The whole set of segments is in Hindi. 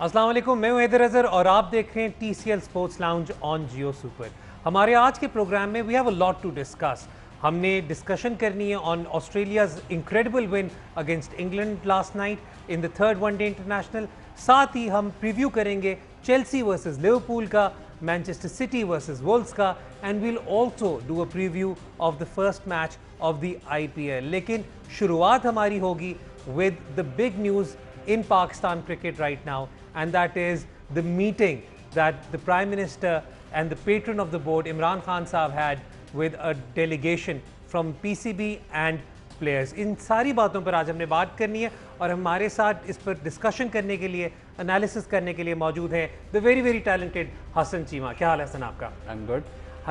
अस्सलाम वालेकुम, मैं हूं हैदर अज़हर और आप देख रहे हैं TCL sports lounge on Jio super. हमारे आज के प्रोग्राम में we have a lot to discuss. हमने डिस्कशन करनी है on Australia's incredible win against England last night in the third one day international. साथ ही हम प्रीव्यू करेंगे चेल्सी वर्सेस लिवरपूल का, मैनचेस्टर सिटी वर्सेस वुल्व्स का, and we'll also do a preview of the first match of the IPL। लेकिन शुरुआत हमारी होगी with the big news in Pakistan cricket right now, and that is the meeting that the Prime Minister and the patron of the board Imran Khan Saab had with a delegation from PCB and players. इन सारी बातों पर आज हमने बात करनी है और हमारे साथ इस पर डिस्कशन करने के लिए, एनालिसिस करने के लिए मौजूद है the very talented Hasan Cheema. क्या हाल है हसन आपका? I am good.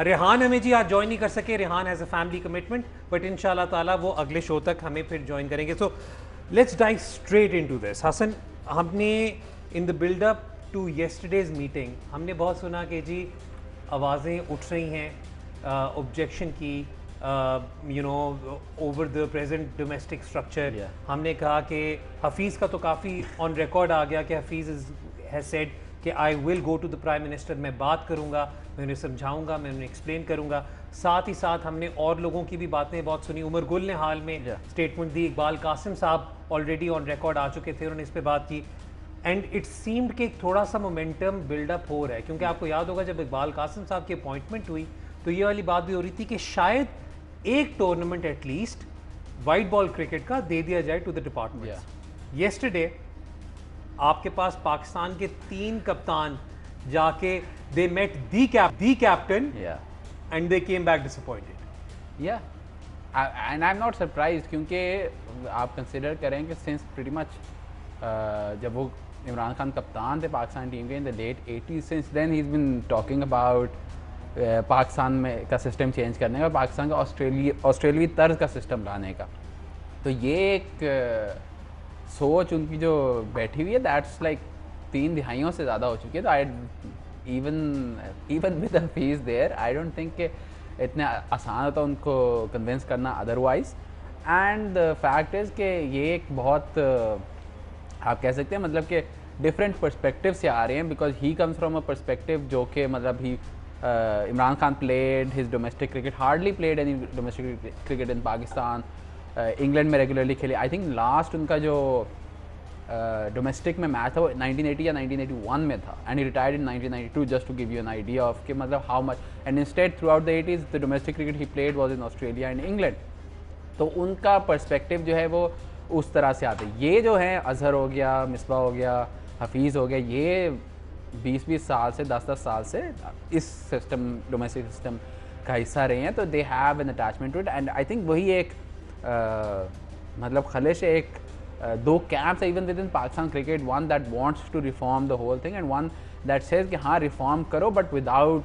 रेहान हमें जी आज ज्वाइन नहीं कर सके, Rehan has a family commitment, but इंशाल्लाह ताला वो अगले शो तक हमें फिर ज्वाइन करेंगे। So let's dive straight into this. Hasan, हमने in the buildup to yesterday's meeting हमने बहुत सुना कि जी आवाज़ें उठ रही हैं ऑब्जेक्शन की, you know, over the present domestic structure. हमने कहा कि हफीज़ का तो काफ़ी ऑन रिकॉर्ड आ गया कि हफीज़ हैज़ सेड कि I will go to the prime minister, मैं बात करूँगा, मैं उन्हें समझाऊँगा, मैं उन्हें एक्सप्लेन करूँगा। साथ ही साथ हमने और लोगों की भी बातें बहुत सुनी। उमर गुल ने हाल में स्टेटमेंट दी, इकबाल कासिम साहब ऑलरेडी ऑन रिकॉर्ड आ चुके थे, उन्होंने इस पर बात की, एंड इट सीम्ड कि थोड़ा सा मोमेंटम बिल्डअप हो रहा है। क्योंकि आपको याद होगा जब इकबाल कासिम साहब की अपॉइंटमेंट हुई तो ये वाली बात भी हो रही थी कि शायद एक tournament at least white ball cricket का दे दिया जाए टू द डिपार्टमेंट। येस्टरडे आपके पास पाकिस्तान के 3 कप्तान जाके they met the captain and they came back disappointed. And I am not surprised, क्योंकि आप कंसिडर करें कि सिंस प्रीटी मच जब वो इमरान खान कप्तान थे पाकिस्तान टीम के in the late 80s, since then he is been talking about Pakistan में का सिस्टम चेंज करने का, पाकिस्तान का ऑस्ट्रेलियावी तर्ज का सिस्टम लाने का। तो ये एक सोच उनकी जो बैठी हुई है, दैट्स लाइक 3 दिहाइयों से ज़्यादा हो चुकी है। तो I even with the fees there, I don't think कि इतने आसान होता उनको कन्विंस करना otherwise. And the fact is कि ये एक बहुत आप कह सकते हैं मतलब कि डिफरेंट पर्सपेक्टिव से आ रहे हैं, because he comes from a perspective जो कि मतलब he Imran Khan played his domestic cricket, hardly played any domestic cricket in Pakistan. England में रेगुलरली खेले। आई थिंक लास्ट उनका जो डोमेस्टिक में मैच था वो 1980 या 1981 में था, and he retired in 1992, just to give you an idea of कि मतलब how much. And instead throughout the 80s the domestic cricket he played was in Australia and England. तो उनका पर्सपेक्टिव जो है वो उस तरह से आते हैं। ये जो है अजहर हो गया, मिसबा हो गया, हफीज़ हो गया, ये 20-20 साल से 10-10 साल से इस सिस्टम, डोमेस्टिक सिस्टम का हिस्सा रहे हैं। तो they have an attachment to it, and I think वही एक मतलब खलिश एक 2 camps even within Pakistan cricket, one that wants to reform the whole thing and one that says कि हाँ रिफॉर्म करो बट विदाउट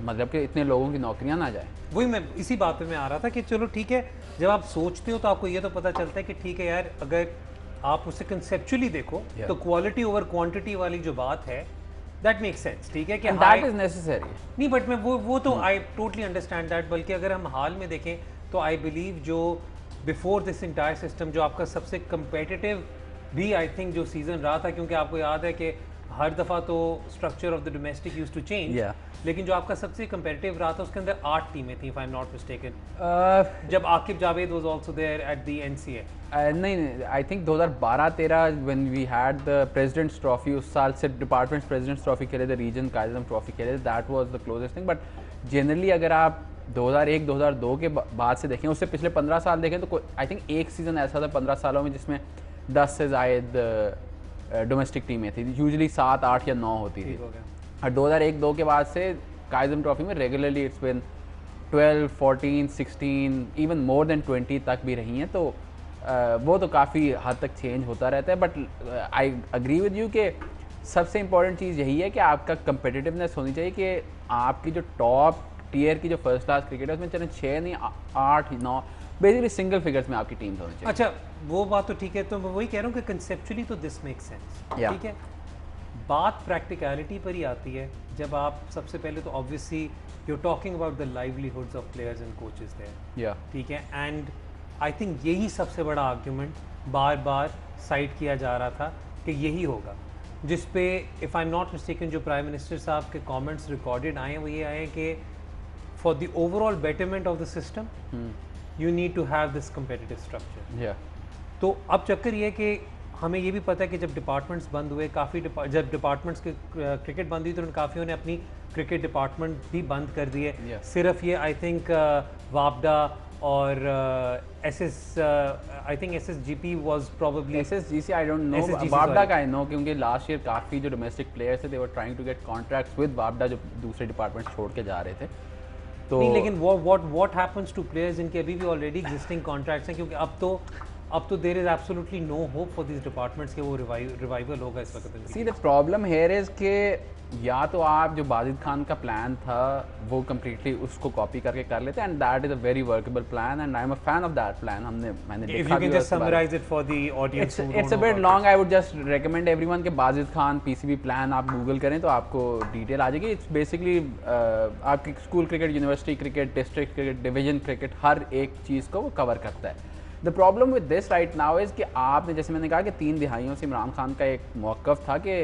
मतलब कि इतने लोगों की नौकरियां ना जाए। वही मैं इसी बात पे मैं आ रहा था कि चलो ठीक है, जब आप सोचते हो तो आपको ये तो पता चलता है कि ठीक है यार, अगर आप उसे कंसेप्चुअली देखो तो क्वालिटी ओवर क्वांटिटी वाली जो बात है दैट मेक्स सेंस। ठीक है कि दैट इज नेसेसरी नहीं, बट मैं वो तो आई टोटली अंडरस्टैंड दैट। बल्कि अगर हम हाल में देखें तो आई बिलीव जो बिफोर दिस इंटायर सिस्टम जो आपका सबसे कंपेटिटिव भी आई थिंक जो सीजन रहा था, क्योंकि आपको याद है कि हर दफ़ा तो structure of the domestic used to change, लेकिन जो आपका सबसे कंपेटिटिव रहा था उसके अंदर 8 टीमें थी, if I am not mistaken, जब Aqib Javed was also there at the NCA। नहीं, I think 2012-13 when we had the President's trophy, उस साल से डिपार्टमेंट्स प्रेसिडेंट्स ट्रॉफी खेले थे, रीजन कायदम ट्रॉफी खेले थे, that was the closest thing. But generally अगर आप 2001-2002 के बाद से देखें, उससे पिछले 15 साल देखें, तो आई थिंक एक सीज़न ऐसा था 15 सालों में जिसमें 10 से ज़ायद डोमेस्टिक टीमें थी, यूजुअली 7, 8 या 9 होती थी। और 2001-2 के बाद से कायदम ट्रॉफी में regularly it's been 12, 14, 16, even more than 20 तक भी रही हैं। तो वो तो काफ़ी हद तक चेंज होता रहता है। But I agree with you कि सबसे इंपॉर्टेंट चीज़ यही है कि आपका कंपेटिटिवनेस होनी चाहिए, कि आपकी जो टॉप टियर की जो फर्स्ट क्लास क्रिकेट है उसमें चले 6 नहीं 8, 9 बेसिकली सिंगल फिगर्स में आपकी टीम्स होनी चाहिए। अच्छा, वो बात तो ठीक है, तो मैं वही कह रहा हूँ कि कंसेप्चुअली तो दिस मेक सेंस। ठीक है, बात प्रैक्टिकलिटी पर ही आती है जब आप सबसे पहले तो obviously you are talking about the livelihoods of players and coaches there. ठीक है, एंड आई थिंक यही सबसे बड़ा आर्ग्यूमेंट बार बार साइड किया जा रहा था कि यही होगा। जिस पे if I am not mistaken जो प्राइम मिनिस्टर साहब के कमेंट्स रिकॉर्डेड आए हैं वो ये आए हैं कि for the overall betterment of the system you need to have this competitive structure. तो अब चक्कर ये है कि हमें ये भी पता है कि जब डिपार्टमेंट्स बंद हुए जब डिपार्टमेंट्स के क्रिकेट बंद हुई तो उन काफ़ियों ने अपनी क्रिकेट डिपार्टमेंट भी बंद कर दिए। सिर्फ ये आई थिंक वापडा और I think SSGP was probably SSGC I don't know, वापडा का आई नो क्योंकि लास्ट ईयर काफ़ी जो डोमेस्टिक प्लेयर्स थे they were trying to get contracts with वापडा जो दूसरे डिपार्टमेंट छोड़ के जा रहे थे। तो नहीं, लेकिन व्हाट हैपेंस टू प्लेयर्स जिनके अभी भी ऑलरेडी एग्जिस्टिंग कॉन्ट्रैक्ट्स हैं, क्योंकि अब तो there is absolutely no hope for this departments के वो रिवाइवल होगा इस वक्त। See the problem here is के या तो आप जो बाजिद खान का प्लान था वो कम्प्लीटली उसको कॉपी करके कर लेते हैं and that is a very workable plan and I am a fan of that plan. मैंने देखा। If you can just summarize it for the audience who don't know. It's a bit long. I would just recommend everyone के बाजिद खान PCB प्लान आप गूगल करें तो आपको डिटेल आ जाएगी। इट्स बेसिकली आपकी school cricket, university cricket, district cricket, division cricket, हर एक चीज़ को वो कवर करता है। The problem with this right now is कि आपने जैसे मैंने कहा कि 3 दिहाइयों से इमरान खान का एक मौक़िफ़ था कि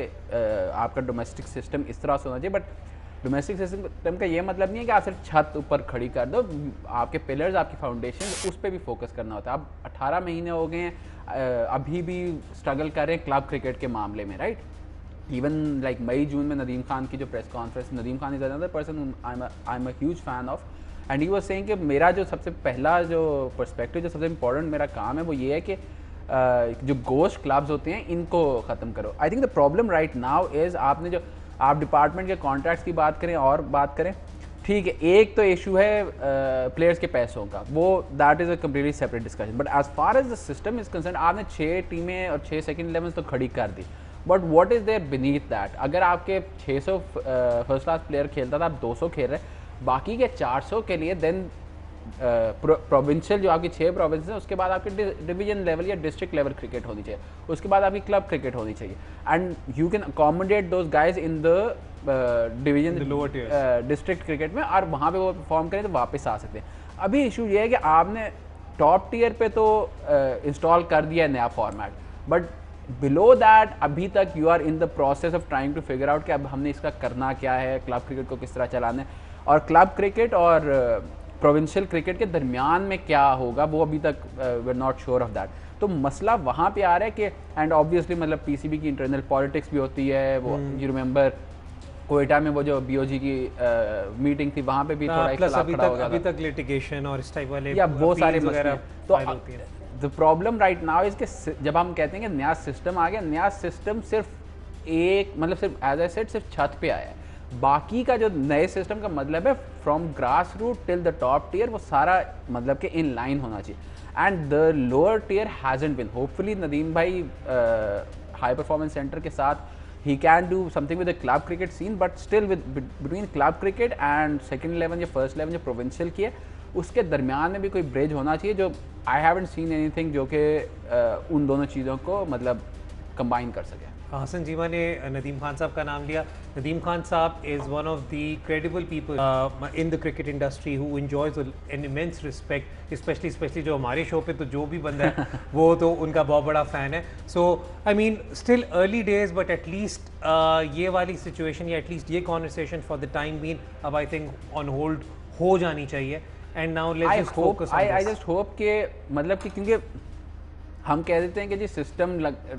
आपका डोमेस्टिक सिस्टम इस तरह से होना चाहिए, बट डोमेस्टिक सिस्टम का ये मतलब नहीं है कि आप सिर्फ छत ऊपर खड़ी कर दो, आपके पिलर्स, आपकी फाउंडेशन, उस पर भी फोकस करना होता है। अब 18 महीने हो गए हैं, अभी भी स्ट्रगल कर रहे हैं क्लब क्रिकेट के मामले में, राइट। इवन लाइक मई जून में नदीम खान की जो press conference, Nadeem Khan is another person I am a huge fan of, and he was saying कि मेरा जो सबसे पहला जो पर्सपेक्टिव, जो सबसे इंपॉर्टेंट मेरा काम है वो ये है कि जो गोश्त क्लब्स होते हैं इनको ख़त्म करो। आई think the problem right now is आपने जो आप डिपार्टमेंट के कॉन्ट्रैक्ट्स की बात करें और बात करें, ठीक है, एक तो इशू है प्लेयर्स के पैसों का, वो that is a completely separate discussion, but as far as the system is concern आपने 6 टीमें और 6 सेकंड 11 तो खड़ी कर दी, but what is there beneath that? अगर आपके 600 फर्स्ट क्लास प्लेयर खेलता था, आप 200 खेल रहे, बाकी के 400 के लिए देन प्रोविंशियल जो आपकी 6 प्रोविंस हैं उसके बाद आपके डिवीजन लेवल या डिस्ट्रिक्ट लेवल क्रिकेट होनी चाहिए, उसके बाद आपकी क्लब क्रिकेट होनी चाहिए, and you can accommodate those guys in the division district cricket में, और वहाँ पे वो परफॉर्म करें तो वापस आ सकते हैं। अभी इशू ये है कि आपने टॉप टीयर पे तो इंस्टॉल कर दिया है नया फॉर्मेट, बट बिलो दैट अभी तक you are in the process of trying to figure out कि अब हमने इसका करना क्या है, क्लब क्रिकेट को किस तरह चलाना है, और क्लब क्रिकेट और प्रोविंशियल क्रिकेट के दरमियान में क्या होगा वो अभी तक we are not sure of that. तो मसला वहाँ पे आ रहा है कि एंड ऑब्वियसली मतलब पीसीबी की इंटरनल पॉलिटिक्स भी होती है, वो यू रिमेंबर कोयटा में वो जो बीओजी की मीटिंग थी वहाँ पे भी थोड़ा इख्तिलाफ खड़ा हो गया था, अभी तक लिटिगेशन और इस टाइप वाले या वो सारे मसले। तो the problem right now is कि जब हम कहते हैं कि नया सिस्टम आ गया, नया सिस्टम सिर्फ एक मतलब सिर्फ एज आई सेड सिर्फ छत पे आया है, बाकी का जो नए सिस्टम का मतलब है from grass root till the top tier वो सारा मतलब कि इन लाइन होना चाहिए, and the lower tier hasn't been. Hopefully Nadeem भाई हाई परफॉर्मेंस सेंटर के साथ he can do something with the club cricket scene, but still with between club cricket and second 11 या first 11 जो provincial की है उसके दरमियान में भी कोई ब्रिज होना चाहिए, जो I haven't seen anything जो कि उन दोनों चीज़ों को मतलब कंबाइन कर सके। हसन जीमा ने नदीम खान साहब का नाम लिया। नदीम खान साहब is one of the credible people in the cricket industry who enjoys an immense respect, specially जो हमारे शो पे तो जो भी बंदा है वो तो उनका बहुत बड़ा फ़ैन है। So I mean still early days, but at least ये वाली सिचुएशन या एटलीस्ट ये conversation for the time being अब आई थिंक ऑन होल्ड हो जानी चाहिए। And now let's just focus on I just hope कि मतलब कि क्योंकि हम कह देते हैं कि जी सिस्टम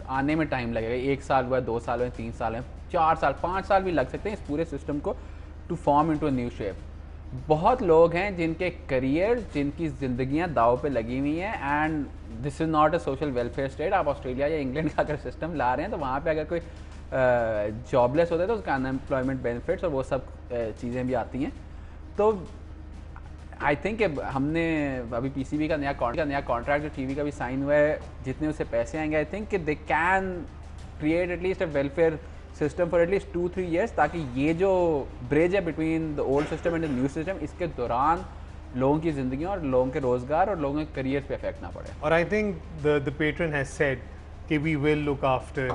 आने में टाइम लगेगा, 1 साल हुआ, 2 साल हुए, 3 साल हैं, 4 साल 5 साल भी लग सकते हैं इस पूरे सिस्टम को to form into a new shape. बहुत लोग हैं जिनके करियर, जिनकी ज़िंदगियां दाव पे लगी हुई हैं, and this is not a social welfare state. आप ऑस्ट्रेलिया या इंग्लैंड का अगर सिस्टम ला रहे हैं तो वहाँ पे अगर कोई जॉबलेस होता है तो उसका अनएम्प्लॉयमेंट बेनिफिट्स और वो सब चीज़ें भी आती हैं। तो आई थिंक हमने अभी पीसीबी का नया कॉन्ट्रैक्ट जो टीवी का भी साइन हुआ है, जितने उससे पैसे आएंगे आई थिंक कि they can create at least a welfare system for at least 2-3 years, ताकि ये जो ब्रिज है between the old system and the new system, इसके दौरान लोगों की ज़िंदगी और लोगों के रोज़गार और लोगों के करियर पे इफेक्ट ना पड़े। और I think the patron has said कि we will look after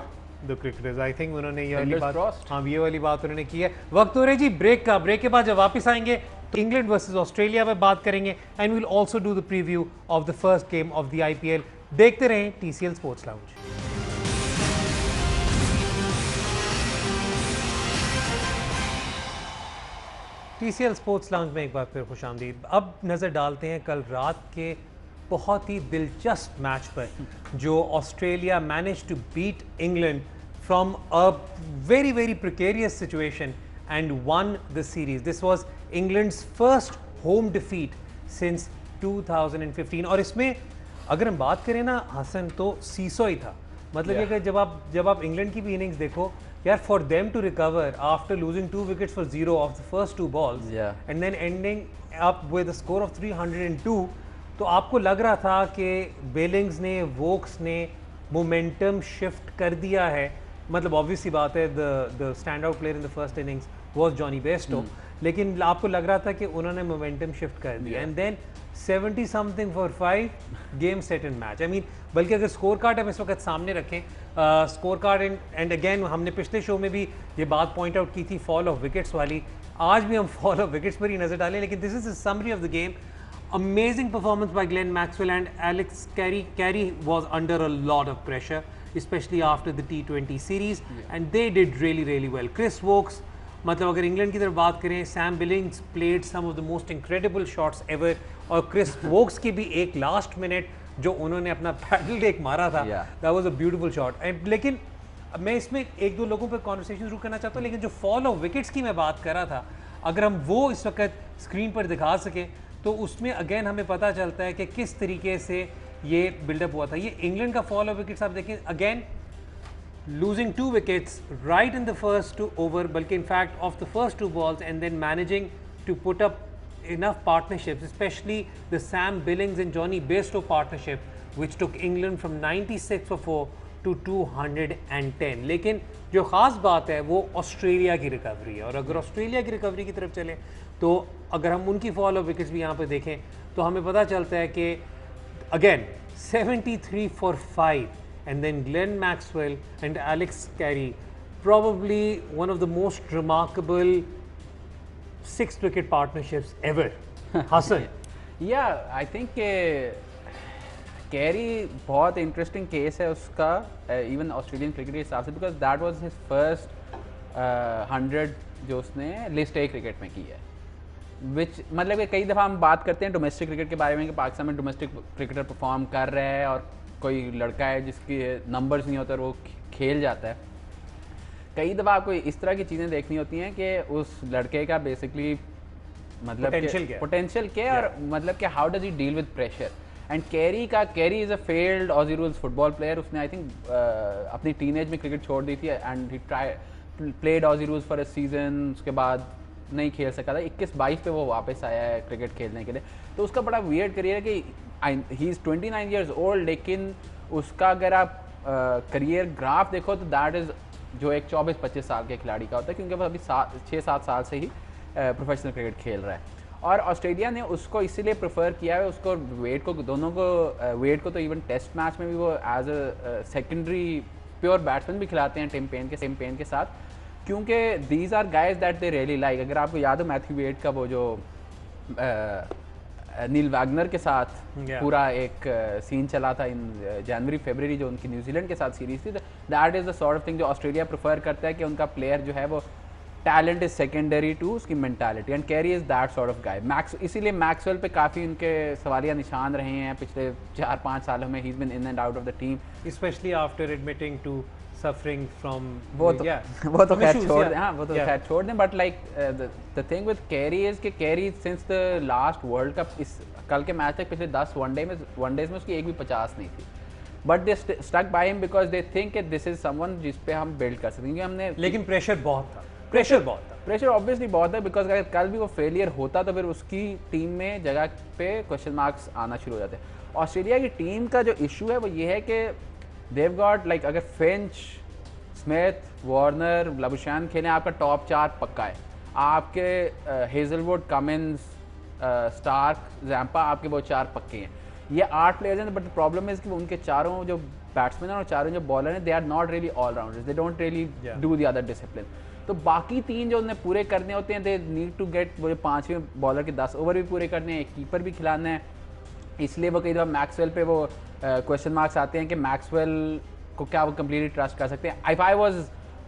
the cricketers. I think उन्होंने ये वाली बात, हाँ ये वाली बात उन्होंने की है। वक्त हो रहा है जी ब्रेक का। ब्रेक के बाद जब वापस आएंगे तो इंग्लैंड वर्सेस ऑस्ट्रेलिया पे बात करेंगे, and will also do the preview of the first game of the IPL. देखते रहें TCL sports lounge. TCL sports lounge में एक बार फिर खुशामदीद। अब नज़र डालते हैं कल रात के बहुत ही दिलचस्प मैच पर, जो Australia manage to beat England from a very very precarious situation and won the series. This was England's first home defeat since 2015। और इसमें अगर हम बात करें ना हसन, तो सीसो ही था। मतलब ये कि जब आप इंग्लैंड की भी इनिंग्स देखो यार, for them to recover after losing 2 wickets for 0 of the first 2 balls and then ending up with a score of 302, तो आपको लग रहा था कि बेलिंग्स ने, वोक्स ने मोमेंटम शिफ्ट कर दिया है। मतलब ऑब्वियसली बात है, the stand out player in the first innings was Jonny Bairstow, लेकिन आपको लग रहा था कि उन्होंने मोमेंटम शिफ्ट कर दिया। And then 70 something for 5 game set and match. I mean, बल्कि अगर स्कोर कार्ड हम इस वक्त सामने रखें, स्कोर कार्ड एंड अगेन हमने पिछले शो में भी ये बात पॉइंट आउट की थी फॉल ऑफ विकेट्स वाली, आज भी हम फॉल ऑफ विकेट्स पर ही नजर डालें, लेकिन this is the summary of the game. Amazing performance by Glenn Maxwell and Alex Carey. Carey was under a lot of pressure, especially after the T20 series, and they did really well. Chris Wokes, मतलब अगर इंग्लैंड की तरफ बात करें, Sam Billings played some of the most incredible shots ever, और क्रिस वोक्स की भी एक लास्ट मिनट जो उन्होंने अपना पैडल टेक मारा था, that was a beautiful shot. And लेकिन मैं इसमें एक दो लोगों पर कॉन्वर्सेशन शुरू करना चाहता हूँ, लेकिन जो फॉल ऑफ विकेट्स की मैं बात कर रहा था, अगर हम वो इस वक्त स्क्रीन पर दिखा सके तो उसमें अगेन हमें पता चलता है कि किस तरीके से ये बिल्डअप हुआ था। ये इंग्लैंड का फॉल ऑफ विकेट्स आप देखें, again losing 2 wickets right in the first 2 over, बल्कि in fact of the first 2 balls, and then managing to put up enough partnerships, especially the Sam Billings and Johnny Bairstow partnership, which took England from 96 for 4 to 210। लेकिन जो ख़ास बात है वो ऑस्ट्रेलिया की रिकवरी है, और अगर ऑस्ट्रेलिया की रिकवरी की तरफ चलें तो अगर हम उनकी फॉल ऑफ विकेट्स भी यहाँ पर देखें तो हमें पता चलता है कि again 73 for 5, and then Glenn Maxwell and Alex Carey, probably one of the most remarkable 6-wicket partnerships ever. Hassan. Yeah, I think carry बहुत इंटरेस्टिंग केस है उसका, इवन ऑस्ट्रेलियन क्रिकेट के हिसाब से, because that was his first 100 जो उसने लिस्ट ए क्रिकेट में की है। विच मतलब कि कई दफ़ा हम बात करते हैं डोमेस्टिक क्रिकेट के बारे में कि पाकिस्तान में डोमेस्टिक क्रिकेटर परफॉर्म कर रहा है और कोई लड़का है जिसकी नंबर्स नहीं होते और वो खेल जाता है। कई दफ़ा आपको इस तरह की चीज़ें देखनी होती हैं कि उस लड़के का बेसिकली मतलब पोटेंशियल क्या है, और मतलब कि how does he deal with pressure. And carry is a failed Aussie rules football player. उसने आई थिंक अपनी टीनेज में क्रिकेट छोड़ दी थी and he played Aussie rules for a season, उसके बाद नहीं खेल सका था। 21-22 पे वो वापस आया है क्रिकेट खेलने के लिए। तो उसका बड़ा वियर्ड करियर है कि ही इज़ 29 years old, लेकिन उसका अगर आप करियर ग्राफ देखो तो दैट इज़ जो एक 24-25 साल के खिलाड़ी का होता है, क्योंकि वो अभी 6-7 साल से ही प्रोफेशनल क्रिकेट खेल रहा है। और ऑस्ट्रेलिया ने उसको इसीलिए प्रेफर किया है, उसको वेट को, दोनों को वेट को तो इवन टेस्ट मैच में भी वो as a secondary pure batsman भी खिलाते हैं टिम पेन के साथ, क्योंकि these are guys that they really like. अगर आपको याद हो मैथ्यू वेड का वो जो नील वैगनर के साथ पूरा एक सीन चला था इन जनवरी-फरवरी जो उनकी न्यूजीलैंड के साथ सीरीज थी, that is the sort of thing जो ऑस्ट्रेलिया प्रेफर करता है कि उनका प्लेयर जो है वो टैलेंट इज सेकेंडरी टू उसकी mentality, and carry is that sort of guy. इसीलिए मैक्सवेल पे काफ़ी उनके सवालिया निशान रहे हैं पिछले 4-5 सालों में। He is been in and out of the team, specially after admitting to suffering from वो तो खैर छोड़ दें, हाँ वो तो खैर छोड़ दें। But like the thing with Carey is कि Carey since the last world cup, इस कल के मैच तक पिछले 10 वनडेज में उसकी एक भी 50 नहीं थी। But they stuck by him because they think कि दिस इज समवन जिस पे हम बिल्ड कर सकते हैं। हमने लेकिन प्रेशर बहुत था, प्रेशर ऑब्वियसली बहुत है, बिकॉज अगर कल भी वो फेलियर होता तो फिर उसकी टीम में जगह पे क्वेश्चन मार्क्स आना शुरू हो जाते हैं। ऑस्ट्रेलिया की टीम का जो इशू है वो ये है कि देव गॉट लाइक अगर फिंच, स्मिथ, वार्नर, लबुशैन खेलें, आपका टॉप 4 पक्का है। आपके हेजलवुड, कमिंस, स्टार्क, जैम्पा, आपके वो 4 पक्के हैं। ये 8 प्लेयर्स हैं, बट द प्रॉब्लम इज़ कि उनके चारों जो बैट्समैन हैं और चारों जो बॉलर हैं, they are not really allrounders, they don't really do the other discipline. तो बाकी 3 जो उन्हें पूरे करने होते हैं, दे नीड टू गेट वो जो 5वें बॉलर के 10 ओवर भी पूरे करने हैं, एक कीपर भी खिलाना है। इसलिए वो कई दफ़ा मैक्सवेल पे वो क्वेश्चन मार्क्स आते हैं कि मैक्सवेल को क्या वो कम्प्लीटली ट्रस्ट कर सकते हैं। If I was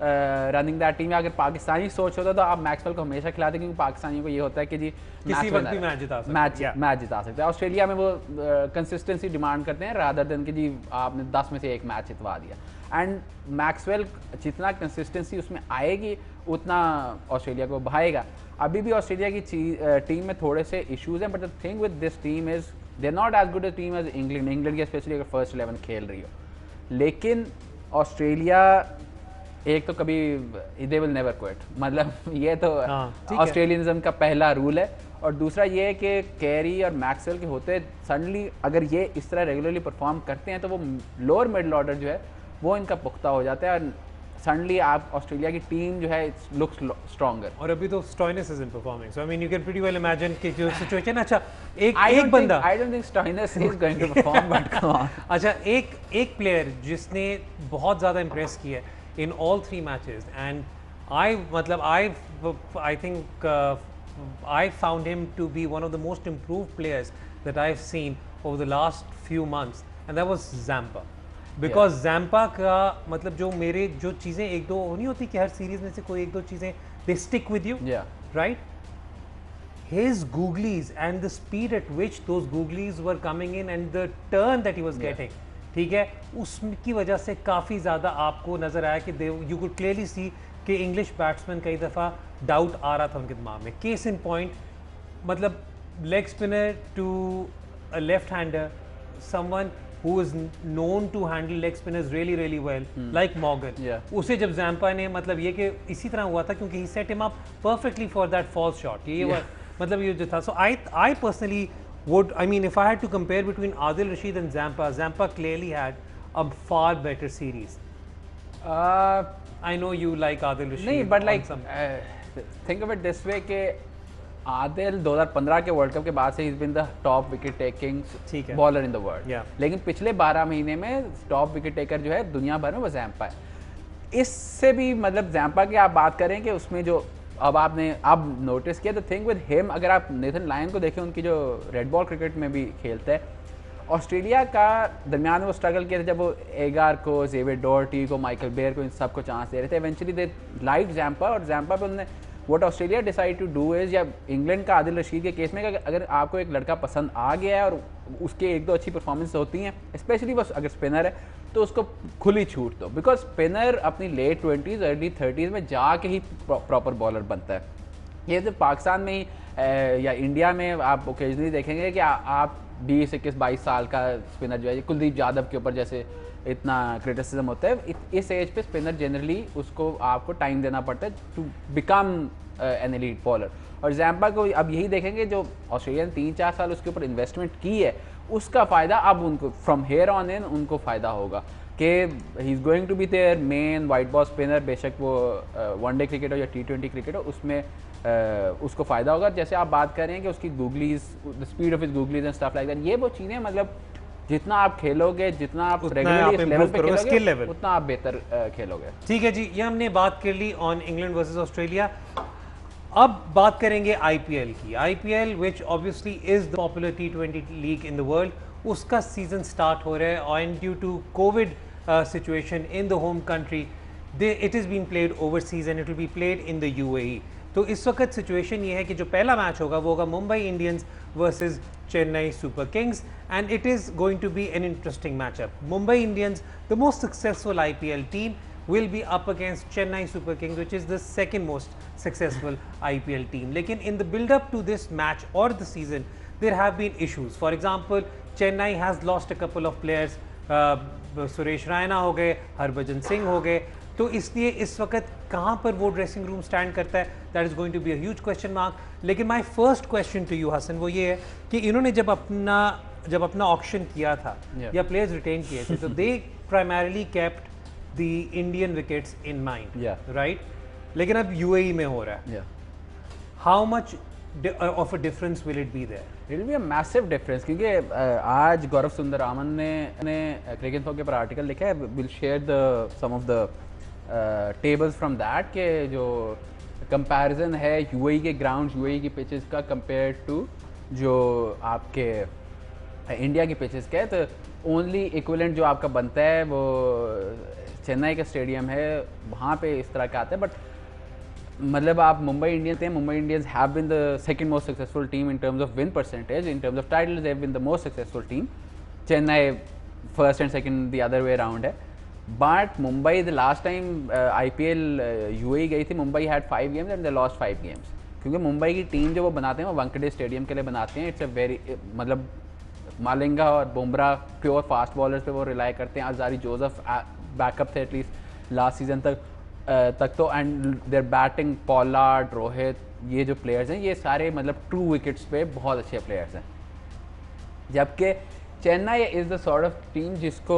running that team. अगर पाकिस्तानी सोच होता तो आप मैक्सवेल को हमेशा खिलाते, क्योंकि पाकिस्तानियों को ये होता है कि जी किसी वक्त भी मैच जिता सकते हैं। मैच जिता सकते हैं। ऑस्ट्रेलिया में वो कंसिस्टेंसी डिमांड करते हैं रादर देन कि जी आपने 10 में से एक मैच जितवा दिया। एंड मैक्सवेल जितना कंसिस्टेंसी उसमें आएगी उतना ऑस्ट्रेलिया को भाएगा। अभी भी ऑस्ट्रेलिया की टीम में थोड़े से इश्यूज हैं, but the thing with this team is they are not as good a team as England की स्पेशली अगर फर्स्ट 11 खेल रही हो। लेकिन ऑस्ट्रेलिया एक तो कभी दे विल नेवर क्विट, मतलब ये तो ऑस्ट्रेलियनिज्म का पहला रूल है। और दूसरा ये है कि कैरी और मैक्सवेल के होते सडनली अगर ये इस तरह रेगुलरली परफॉर्म करते हैं तो वो लोअर मिडल ऑर्डर जो है वो इनका पुख्ता हो जाता है और सडनली आप ऑस्ट्रेलिया की टीम जो है इट्स लुक्स स्ट्रॉन्गर। और अभी तो Stoinis is in performing, so I mean you can pretty well imagine कि जो सिचुएशन अच्छा एक बंदा I don't think Stoinis is going to perform but come on. अच्छा एक प्लेयर जिसने बहुत ज़्यादा इम्प्रेस किया है in all 3 matches and I think I found him to be one of the most improved players that I've seen over the last few months and that was Zampa because Zampa का मतलब जो चीज़ें एक दो नहीं होती कि हर सीरीज में से कोई एक दो चीज़ें they stick with you, right? His googlies and the speed at which those googlies were coming in and the turn that he was getting, ठीक है, उसकी वजह से काफ़ी ज़्यादा आपको नज़र आया कि यू कुड क्लियरली सी कि इंग्लिश बैट्समैन कई दफ़ा डाउट आ रहा था उनके दिमाग में। केस इन पॉइंट मतलब leg spinner to a left hander, someone who is known to handle leg spinners really well like Morgan, उसे जब जैम्पा ने मतलब ये कि इसी तरह हुआ था क्योंकि he set him up perfectly for that false shot, ये मतलब ये जो था। So I personally would, I mean, if I had to compare between Adil Rashid and Zampa clearly had a far better series. I know you like Adil Rashid. नहीं, but like think of it this way कि आदिल 2015 के वर्ल्ड कप के बाद से he's been the top wicket taking bowler in the world. लेकिन पिछले 12 महीने में टॉप विकेट टेकर जो है दुनिया भर में वो जैम्पा है। इससे भी मतलब जैम्पा की आप बात करें कि उसमें जो अब नोटिस किया द थिंग विद हिम, अगर आप नेथन लायन को देखें उनकी जो रेड बॉल क्रिकेट में भी खेलते हैं, ऑस्ट्रेलिया का दरमियान में वो स्ट्रगल किए थे जब वो एगार को, जेवियर डॉर्टी को, माइकल बेयर को, इन सबको चांस दे रहे थे। इवेंचुअली दे लाइक जैम्पा और जैम्पा पे उन्होंने what Australia decide to do is, या इंग्लैंड का आदिल रशीद के केस में अगर आपको एक लड़का पसंद आ गया है और उसके एक दो अच्छी परफॉर्मेंस होती हैं, स्पेशली वो अगर स्पिनर है तो उसको खुली छूट दो, बिकॉज स्पिनर अपनी लेट 20s अर्ली 30s में जाके ही प्रॉपर बॉलर बनता है। ये तो पाकिस्तान में ही या इंडिया में आप ओकेजनली देखेंगे कि आप 20, 21, 22 साल का स्पिनर जो है, कुलदीप यादव के ऊपर जैसे इतना क्रिटिसिज्म होता है, इस एज पे स्पिनर जनरली उसको आपको टाइम देना पड़ता है to become an elite bowler. और जैम्पा को अब यही देखेंगे जो ऑस्ट्रेलिया ने 3-4 साल उसके ऊपर इन्वेस्टमेंट की है, उसका फ़ायदा अब उनको फ्रॉम हेयर ऑन इन उनको फ़ायदा होगा कि he is going to be their main white ball spinner, बेशक वो वनडे क्रिकेट हो या T20 क्रिकेट हो, उसमें उसको फ़ायदा होगा। जैसे आप बात कर रहे हैं कि उसकी googlies, the speed of his googlies and stuff like that, ये वो चीज़ें मतलब जितना आप खेलोगे, जितना आप रेगुलरली इस लेवल पे खेलोगे, उतना आप बेहतर खेलोगे। ठीक है जी, ये हमने बात कर ली ऑन इंग्लैंड वर्सेस ऑस्ट्रेलिया। अब बात करेंगे आईपीएल की। IPL which obviously is the popular T20 league in the world, उसका सीजन स्टार्ट हो रहा है and due to Covid situation in the home country it is been played overseas and it will be played in the UAE। तो इस वक्त सिचुएशन ये है कि जो पहला मैच होगा वो होगा Mumbai Indians versus Chennai Super Kings and it is going to be an interesting matchup. Mumbai Indians, the most successful IPL team, will be up against Chennai Super Kings, which is the second most successful IPL team. लेकिन in the build up to this match or the season, there have been issues. For example, Chennai has lost a couple of players. Suresh Raina हो गए, हरभजन सिंह हो गए, तो इसलिए इस वक्त कहाँ पर वो ड्रेसिंग रूम स्टैंड करता है, that is going to be a huge question mark. लेकिन my first question to you Hasan वो ये है कि इन्होंने जब अपना ऑक्शन किया था या प्लेयर्स रिटेन किए थे, तो they primarily kept the Indian wickets in mind, right? लेकिन अब UAE में हो रहा है, how much of a difference will it be there? It will be a massive difference, क्योंकि आज गौरव सुंदरामन ने क्रिकेट के ऊपर आर्टिकल लिखा है, will share some of the tables from that के जो comparison है UAE के ग्राउंड, UAE की पिचेस का compared to जो आपके इंडिया की पिचेस के, तो ओनली इक्विवेलेंट जो आपका बनता है वो चेन्नई का स्टेडियम है, वहाँ पे इस तरह का आता है। बट मतलब आप मुंबई इंडियंस हैं, Mumbai Indians have been the second most successful team in terms of win percentage, in terms of titles they have been the most successful team. Chennai first and second the other way around है। But Mumbai the last time IPL UAE गई थी, Mumbai had 5 games and they lost 5 games, क्योंकि मुंबई की टीम जो वो बनाते हैं वो वानखेड़े स्टेडियम के लिए बनाते हैं। इट्स अ वेरी मतलब मालिंगा और बुमराह प्योर फास्ट बॉलर्स पे वो रिलाई करते हैं। अजारी जोसेफ बैकअप थे एटलीस्ट लास्ट सीजन तक तो, and there batting Pollard, Rohit, ये जो प्लेयर्स हैं ये सारे मतलब ट्रू विकेट्स पे बहुत अच्छे प्लेयर्स हैं। जबकि Chennai is the sort of team जिसको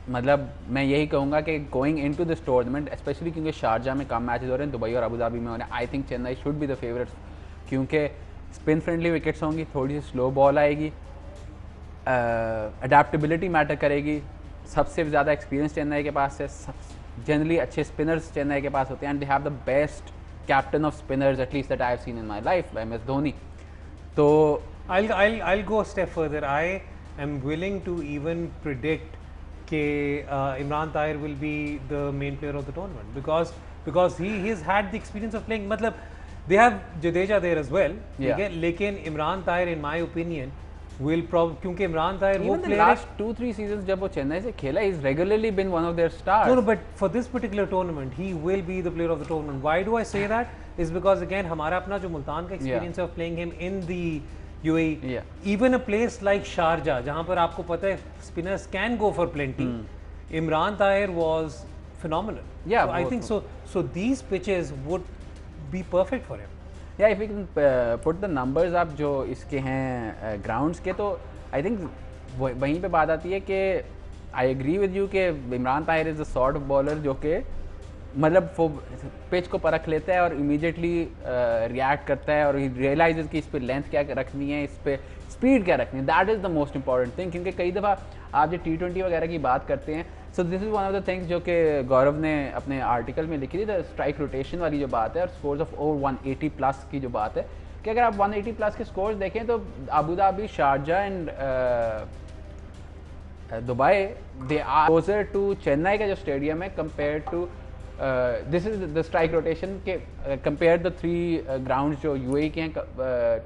मतलब मैं यही कहूँगा कि going into this tournament, specially क्योंकि शारजा में कम मैचेस हो रहे हैं, दुबई और अबू धाबी में हो रहे हैं, I think Chennai should be the favourites, क्योंकि स्पिन फ्रेंडली विकेट्स होंगी, थोड़ी सी स्लो बॉल आएगी, अडेप्टेबिलिटी मैटर करेगी, सबसे ज़्यादा एक्सपीरियंस चेन्नई के पास है, जनरली अच्छे स्पिनर्स चेन्नई के पास होते हैं, and they have the best captain off spinners at least that I have seen in my life, MS Dhoni. तो I'll go a step further. I am willing to even predict कि Imran Tahir will be the main player of the tournament because he's had the experience of playing. मतलब they have Jadeja there as well, ठीक है, लेकिन Imran Tahir in my opinion will probably, क्योंकि इमरान ताहिर वो player last 2-3 seasons जब वो चेन्नई से खेला, he's regularly been one of their stars. No, but for this particular tournament he will be the player of the tournament. Why do I say that? Is because again हमारा अपना जो मुल्तान का experience of playing him in the UAE, even a place like Sharjah जहाँ पर आपको पता है spinners can go for plenty, Imran Tahir was phenomenal. Yeah, so I think so these pitches would be perfect for him. या if you can put the numbers आप जो इसके हैं ग्राउंड्स के, तो आई थिंक वहीं पे बात आती है कि आई एग्री विद यू कि Imran Tahir is the sort of bowler जो कि मतलब वो पिच को परख लेता है और इमीडिएटली रिएक्ट करता है और रियलाइज कि इस पर लेंथ क्या रखनी है, इस पर स्पीड क्या रखनी है। That is the most important thing, क्योंकि कई दफ़ा आप जो T20 वगैरह की बात करते हैं, so this is one of the things जो कि गौरव ने अपने आर्टिकल में लिखी थी, द स्ट्राइक रोटेशन वाली जो बात है और स्कोर्स ऑफ ओवर 180 प्लस की जो बात है, कि अगर आप 180 प्लस के स्कोर्स देखें तो Abu Dhabi, Sharjah and Dubai they are closer to Chennai का जो स्टेडियम है compare to this is the strike rotation के कंपेयर द 3 ग्राउंड्स जो UAE के हैं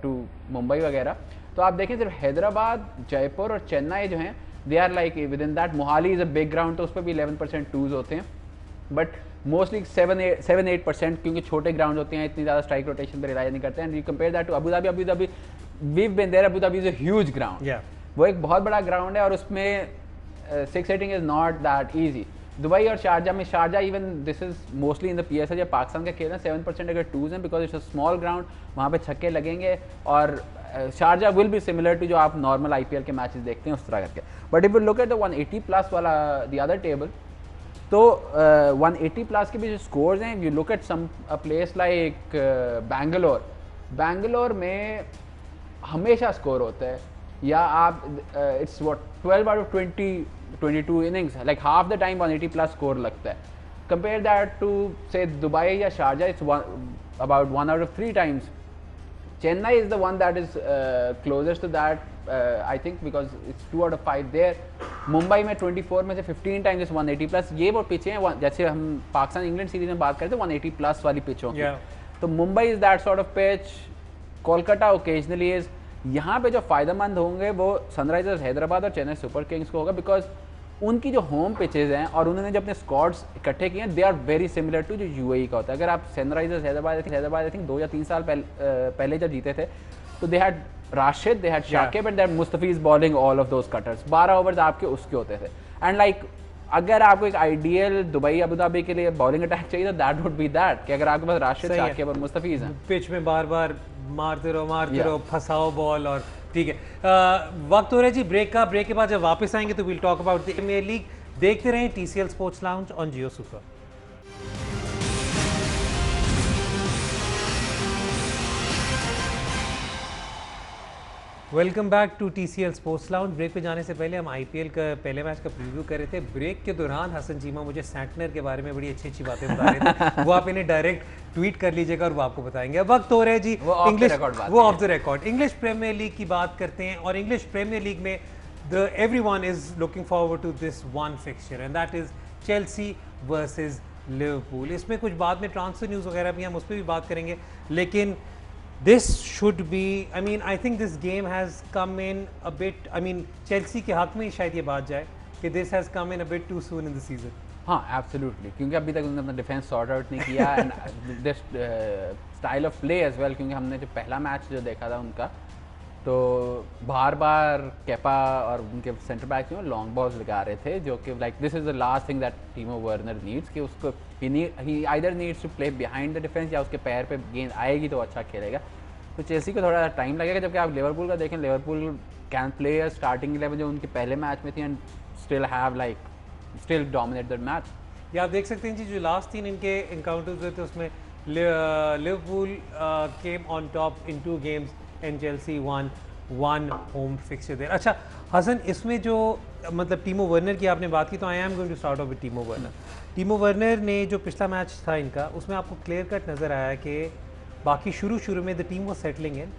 टू मुंबई वगैरह। तो आप देखें सिर्फ हैदराबाद, जयपुर और चेन्नई जो हैं they are like within that. Mohali is a big ground, तो उस पर भी 11% टूज होते हैं, बट मोस्टली 7-8% क्योंकि छोटे ग्राउंड होते हैं, इतनी ज़्यादा स्ट्राइक रोटेशन पर रिलाई नहीं करते हैं। And you compare that to Abu Dhabi we've been there, Abu Dhabi is a huge ground, वो एक बहुत बड़ा ग्राउंड है और उसमें 6 hitting is not that easy. Dubai और शारजा में, Sharjah even this is mostly in the PSL या पाकिस्तान का खेल है, 7% अगर टूज हैं because it's a small ground, वहाँ पे छक्के लगेंगे और Sharjah will be similar to जो आप नॉर्मल IPL के मैचेस देखते हैं उस तरह करके। But if you look at the 180 plus वाला द अदर टेबल, तो 180 प्लस के भी जो स्कोर्स हैं, you look at some a place like Bangalore में हमेशा स्कोर होता है, या आप it's what 12 out of 22 innings, like half the time 180 plus score लगता है। Compare that to say Dubai या Sharjah, it's about 1 out of 3 times. Chennai is the one that is closest to that, I think, because it's 2 out of 5 there. Mumbai में 24 में से 15 टाइम्स इस 180 प्लस, ये वो पिचें हैं जैसे हम पाकिस्तान इंग्लैंड सीरीज में बात करते हैं 180 प्लस वाली पिचों की, तो Mumbai is that sort of pitch, Kolkata occasionally is. यहाँ पे जो फ़ायदेमंद होंगे वो सनराइजर्स हैदराबाद और चेन्नई सुपर किंग्स को होगा, बिकॉज उनकी जो होम पिचेज़ हैं और उन्होंने जो अपने स्क्वाड्स इकट्ठे किए हैं, they are very similar to जो UAE का होता है। अगर आप सनराइजर्स हैदराबाद आई थिंक 2 या 3 साल पहले जब जीते थे, तो they had Rashid, they had Shakib and that Mustafiz bowling all of those cutters. 12 overs आपके उसके होते थे। एंड लाइक अगर आपको एक आइडियल दुबई अबू धाबी के लिए बॉलिंग अटैक चाहिए, तो दैट वुड बी दैट, कि अगर आपके पास राशिद, शाकिब और मुस्तफीज हैं, पिच में बार बार मारते रहो, फंसाओ बॉल। और ठीक है, वक्त हो रहा है जी ब्रेक का। ब्रेक के बाद जब वापस आएंगे तो will talk about the premier league. देखते रहें TCL sports lounge on Jio super. Welcome back to TCL sports lounge. Break पे जाने से पहले हम IPL का पहले मैच का प्रीव्यू कर रहे थे। ब्रेक के दौरान हसन चीमा मुझे सैंटनर के बारे में बड़ी अच्छी अच्छी बातें बता रहे थे, वो आप इन्हें डायरेक्ट ट्वीट कर लीजिएगा और वो आपको बताएंगे। अब वक्त हो रहा है जी इंग्लिश, वो off the record English premier league की बात करते हैं। और इंग्लिश प्रीमियर लीग में everyone is looking forward to this one fixture, and that is Chelsea versus Liverpool. इसमें कुछ बाद में ट्रांसफर न्यूज़ वगैरह भी हम उस पर भी बात करेंगे, लेकिन this should be, I mean, I think this game has come in a bit, I mean, Chelsea के हक में ही शायद ये बात जाए कि this has come in a bit too soon in the season. हाँ एब्सोल्युटली, क्योंकि अभी तक उन्होंने अपना डिफेंस सॉर्ट आउट नहीं किया and this style of play as well, क्योंकि हमने जो पहला मैच जो देखा था उनका, तो बार बार केपा और उनके सेंटर बैक्स में लॉन्ग बॉल्स लगा रहे थे, जो कि like this is the last thing that Timo Werner needs, कि उसको ही either needs to play behind the defence या उसके पैर पे गेंद आएगी तो अच्छा खेलेगा। तो चेल्सी को थोड़ा टाइम लगेगा, जबकि आप लिवरपूल का देखें, लिवरपूल कैन प्ले स्टार्टिंग 11 जो उनके पहले मैच में थी and still have like still dominate that match. या आप देख सकते हैं जी, जो लास्ट 3 इनके इनकाउंटर्स हुए थे उसमें Liverpool came on top in 2 games and Chelsea won 1 home fixture there. अच्छा हसन, इसमें जो मतलब टीमो वर्नर की आपने बात की, तो I am going to start off with Timo Werner. Timo Werner ने जो पिछला मैच था इनका, उसमें आपको क्लियर कट नज़र आया कि बाकी शुरू में the team was settling in,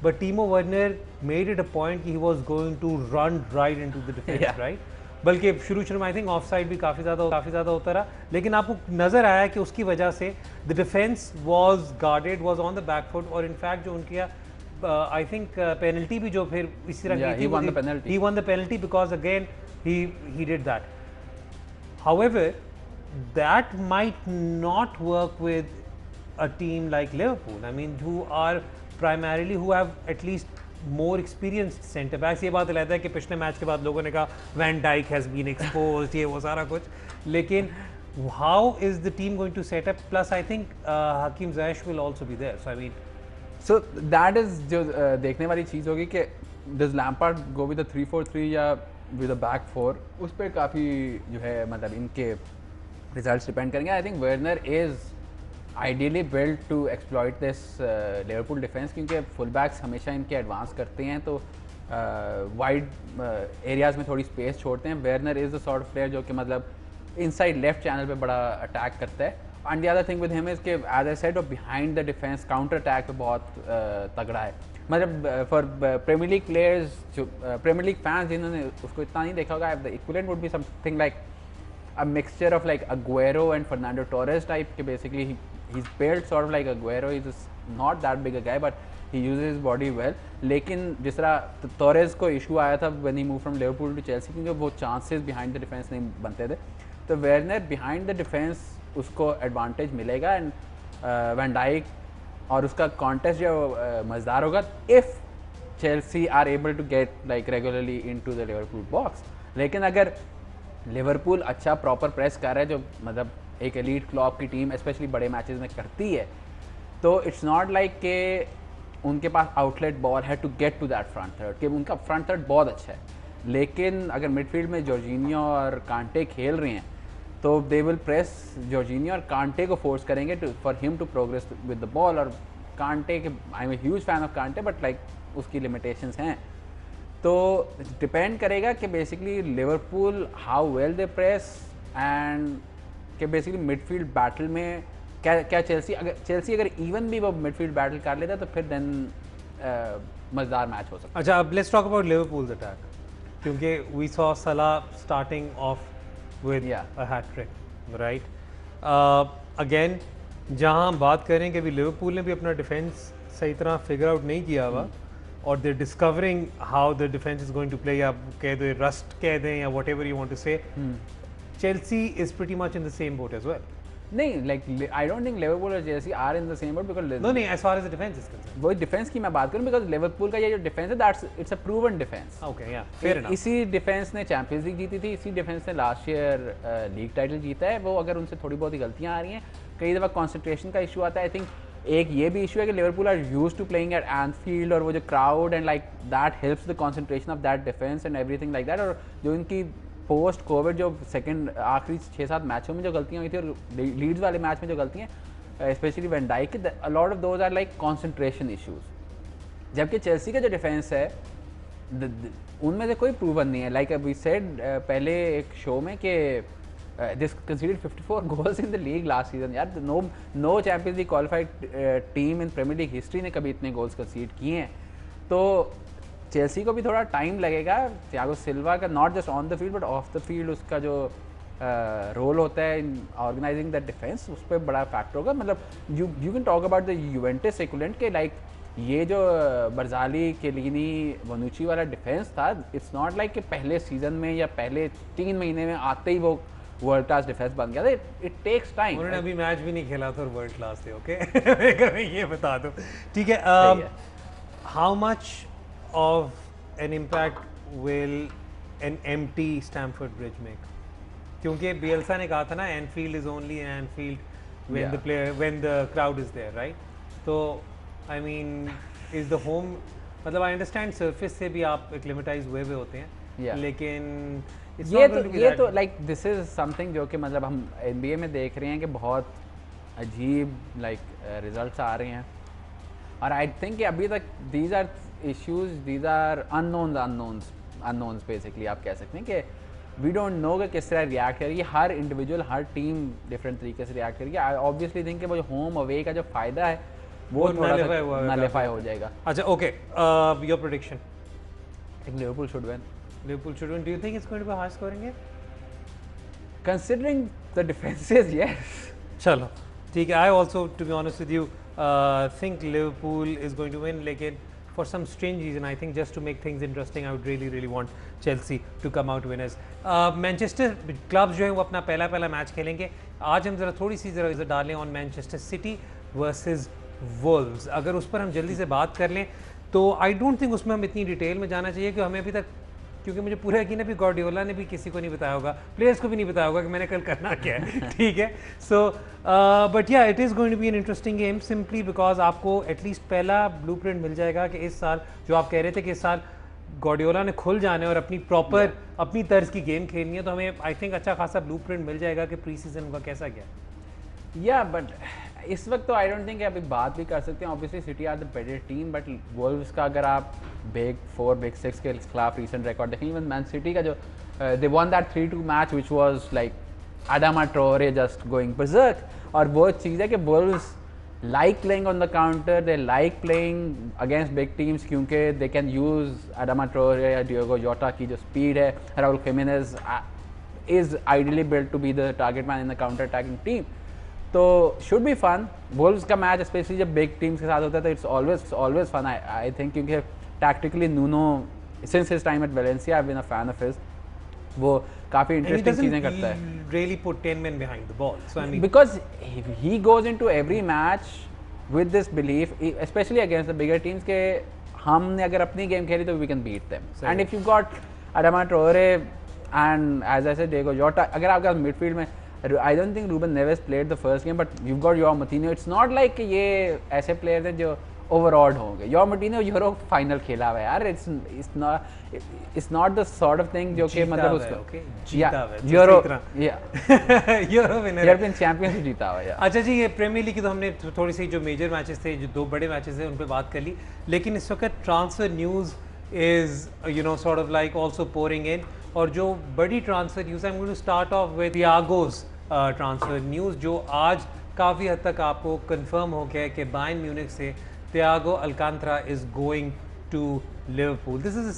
but Timo Werner made it a point कि he was going to run right into the defence, right. बल्कि शुरू में आई थिंक ऑफ साइड भी काफ़ी ज़्यादा होता रहा, लेकिन आपको नज़र आया कि उसकी वजह से the defence was guarded, was on the back foot, और इनफैक्ट जो उनकी आई थिंक पेनल्टी भी जो फिर इसी तरह की थी, he won the penalty because again he did that. However, that might not work with a team like Liverpool. I mean, who have at least more experienced centre backs. ये बात अलग है कि पिछले मैच के बाद लोगों ने कहा van Dijk has been exposed, ये वो सारा कुछ, लेकिन how is the team going to set up? Plus I think Hakim Ziyech will also be there. So I mean, so that is जो देखने वाली चीज़ होगी कि डज लैम्पार्ड गो विद 3-4-3 या विद अ बैक 4, उस पर काफ़ी जो है मतलब इनके रिजल्ट्स डिपेंड करेंगे। I think Werner is ideally build to exploit this Liverpool defence, क्योंकि फुल बैक्स हमेशा इनके एडवांस करते हैं, तो वाइड एरियाज़ में थोड़ी स्पेस छोड़ते हैं। Werner is the sort of player जो कि मतलब इनसाइड लेफ्ट चैनल पे बड़ा अटैक करता है, and the other thing with him is कि as I said, behind the defence counter attack पे बहुत तगड़ा है। मतलब फॉर प्रीमियर लीग प्लेयर्स, जो प्रीमियर लीग फैंस जिन्होंने उसको इतना नहीं देखा होगा, the equivalent would be something like a mixture of like Aguero and Fernando Torres type, कि basically he's built sort of like Aguero. He's just not that big a guy, but he uses his body well. लेकिन जिस तरह Torres को issue आया था when he moved from Liverpool to Chelsea, क्योंकि वो chances behind the defense नहीं बनते थे, तो Werner behind the defense उसको advantage मिलेगा, and Van Dijk और उसका contest जो मज़ेदार होगा if Chelsea are able to get like regularly into the Liverpool box। लेकिन अगर लिवरपूल अच्छा प्रॉपर प्रेस कर रहा है, जो मतलब एक एलीट क्लब की टीम स्पेशली बड़े मैचेस में करती है, तो इट्स नॉट लाइक कि उनके पास आउटलेट बॉल है to get to that front third, कि उनका फ्रंट थर्ड बहुत अच्छा है, लेकिन अगर मिडफील्ड में जॉर्जिनियो और कांटे खेल रहे हैं तो दे विल प्रेस जॉर्जिनियो और कांटे को फोर्स करेंगे to for him to progress with the ball. और कांटे के I am a huge fan of Kante, but like उसकी लिमिटेशंस हैं, तो डिपेंड करेगा कि basically Liverpool how well they press, and कि बेसिकली मिडफील्ड बैटल में क्या चेल्सी अगर इवन भी वो मिडफील्ड बैटल कर लेता तो फिर देन मज़ेदार मैच हो सकता है। अच्छा, अब let's talk about Liverpool's attack, क्योंकि we saw Salah starting off with a hat-trick, right. Again जहां हम बात करें कि अभी लिवरपूल ने भी अपना डिफेंस सही तरह फिगर आउट नहीं किया हुआ, और they're discovering how the defense is going to play, या कह दो रस्ट कह दें या whatever you want to say, Chelsea is pretty much in the same boat as well. नहीं, like I don't think Liverpool और Chelsea are in the same boat because no, as far as the defense is concerned, वो डिफेंस की मैं बात करूँ, because Liverpool का ये जो डिफेंस है that's it's a proven defense. Okay, yeah, fair enough. इसी डिफेंस ने चैंपियंस लीग जीती थी, इसी डिफेंस ने लास्ट ईयर लीग टाइटल जीता है। वो अगर उनसे थोड़ी बहुत ही गलतियाँ आ रही हैं, कई दफ़ा कॉन्सेंट्रेशन का इशू आता है। आई थिंक एक ये भी इशू है कि Liverpool are used to playing at Anfield, और वो जो crowd and like that helps the concentration of that defence and everything like that. और जो इनकी पोस्ट कोविड जो सेकंड आखिरी 6-7 मैचों में जो गलतियाँ हुई थी, और लीड्स वाले मैच में जो गलतियाँ specially van Dijk, a lot of those are like concentration issues. जबकि चेल्सी का जो डिफेंस है उनमें से कोई प्रूवन नहीं है। लाइक वी सेड पहले एक शो में कि this conceded 54 goals in the league last season। यार no Champions League qualified team in Premier League history ने कभी इतने गोल्स कंसीड किए हैं। तो चेल्सी को भी थोड़ा टाइम लगेगा। थियागो सिल्वा का not just on the field but of the field उसका जो रोल होता है इन ऑर्गेनाइजिंग द डिफेंस, उस पर बड़ा फैक्टर होगा. मतलब you can talk about the Juventus equivalent के लाइक ये जो बरजाली केलिनी वनुची वाला डिफेंस था, इट्स नॉट लाइक कि पहले सीजन में या पहले 3 महीने में आते ही वो वर्ल्ड क्लास डिफेंस बन गया था. It takes time. उन्होंने अभी मैच भी नहीं खेला था और वर्ल्ड क्लास थे. ओके ये बता दो. ठीक है. How much of an impact will an empty Stamford Bridge make? क्योंकि बियल्सा ने कहा था ना, Anfield is only Anfield when the player when the crowd is there, right? तो I mean is the home, मतलब आई अंडरस्टैंड सरफेस से भी आप एक्लिमेटाइज हुए होते हैं, लेकिन ये तो लाइक दिस इज समथिंग जो कि मतलब हम NBA में देख रहे हैं कि बहुत अजीब लाइक रिजल्ट्स आ रहे हैं. और आई थिंक कि अभी तक these are issues, these are unknowns basically आप कह सकते हैं कि वी डोंट नो कि किस तरह रिएक्ट करेगी. हर इंडिविजुअल, हर टीम डिफरेंट तरीके से रिएक्ट करेगी. आई ऑब्वियसली थिंक कि वो जो होम अवे का जो फ़ायदा है वो थोड़ा सा नलिफाई हो जाएगा. अच्छा, okay. Your prediction? I think Liverpool should win. Liverpool should win. Do you think it's going to be a high scoring game? Considering the defenses, yes. चलो ठीक है. I also, to be honest with you, think Liverpool is going to win. लेकिन for some strange reason, I think just to make things interesting, I would really want Chelsea to come out winners. Manchester clubs जो हैं वो अपना पहला मैच खेलेंगे. आज हम ज़रा थोड़ी सी नज़र डालें on Manchester City versus Wolves. अगर उस पर हम जल्दी से बात कर लें तो I don't think उसमें हम इतनी डिटेल में जाना चाहिए, कि हमें अभी तक, क्योंकि मुझे पूरा यकीन है भी गार्डियोला ने भी किसी को नहीं बताया होगा, प्लेयर्स को भी नहीं बताया होगा कि मैंने कल करना क्या है. ठीक है. So but yeah it is going to be an interesting game, simply because आपको एटलीस्ट पहला ब्लूप्रिंट मिल जाएगा कि इस साल, जो आप कह रहे थे कि इस साल गार्डियोला ने खुल जाना है और अपनी प्रॉपर अपनी तर्ज की गेम खेलनी है, तो हमें आई थिंक अच्छा खासा ब्लूप्रिंट मिल जाएगा कि प्री सीजन उनका कैसा गया. या बट इस वक्त तो आई डोंट थिंक अभी बात भी कर सकते हैं. Obviously City are the better team, but Wolves का अगर आप बिग 4 बिग 6 के खिलाफ रीसेंट रिकॉर्ड देखें, इवन मैन सिटी का जो they won that 3-2 match which was like Adama Traore just going berserk. और वो चीज़ है कि Wolves like playing on the counter, they like playing against big teams, क्योंकि they can use Adama Traore या डियोगो जोटा की जो स्पीड है. Raul Jimenez is ideally built to be the target man in the counter attacking team. तो शुड बी फन. वोल्व्स का मैच स्पेशली जब बिग टीम्स के साथ होता है तो it's always fun I think, क्योंकि tactically Nuno since his time at Valencia I been a fan of his. वो काफ़ी इंटरेस्टिंग चीज़ें करता है. Really put 10 men behind the ball. So I mean, because he goes into every match with this belief, especially against the bigger teams, के हमने अगर अपनी गेम खेली तो we can beat them. And if you got Adama Traore and as I said Diego Jota, अगर आपके पास midfield में I don't think Ruben Neves played the first game, but you've got Joao Moutinho. It's not like कि ये ऐसे players हैं जो overawed होंगे. Joao Moutinho यूरो फाइनल खेला हुआ है यार. It's not the sort of thing जो कि मतलब उसको यूरोपियन चैंपियंस जीता हुआ है. अच्छा जी, ये प्रीमियर लीग की तो हमने थोड़ी सी जो मेजर मैचेस थे, जो 2 बड़े मैचेस थे, उन पे बात कर ली. लेकिन इस वक्त transfer news is sort of like also pouring in. और जो बड़ी transfer news, I am going to start off with Thiago's transfer news, जो आज काफ़ी हद तक आपको कंफर्म हो गया है कि बायर्न म्यूनिख से Thiago Alcantara is going to Liverpool. This is a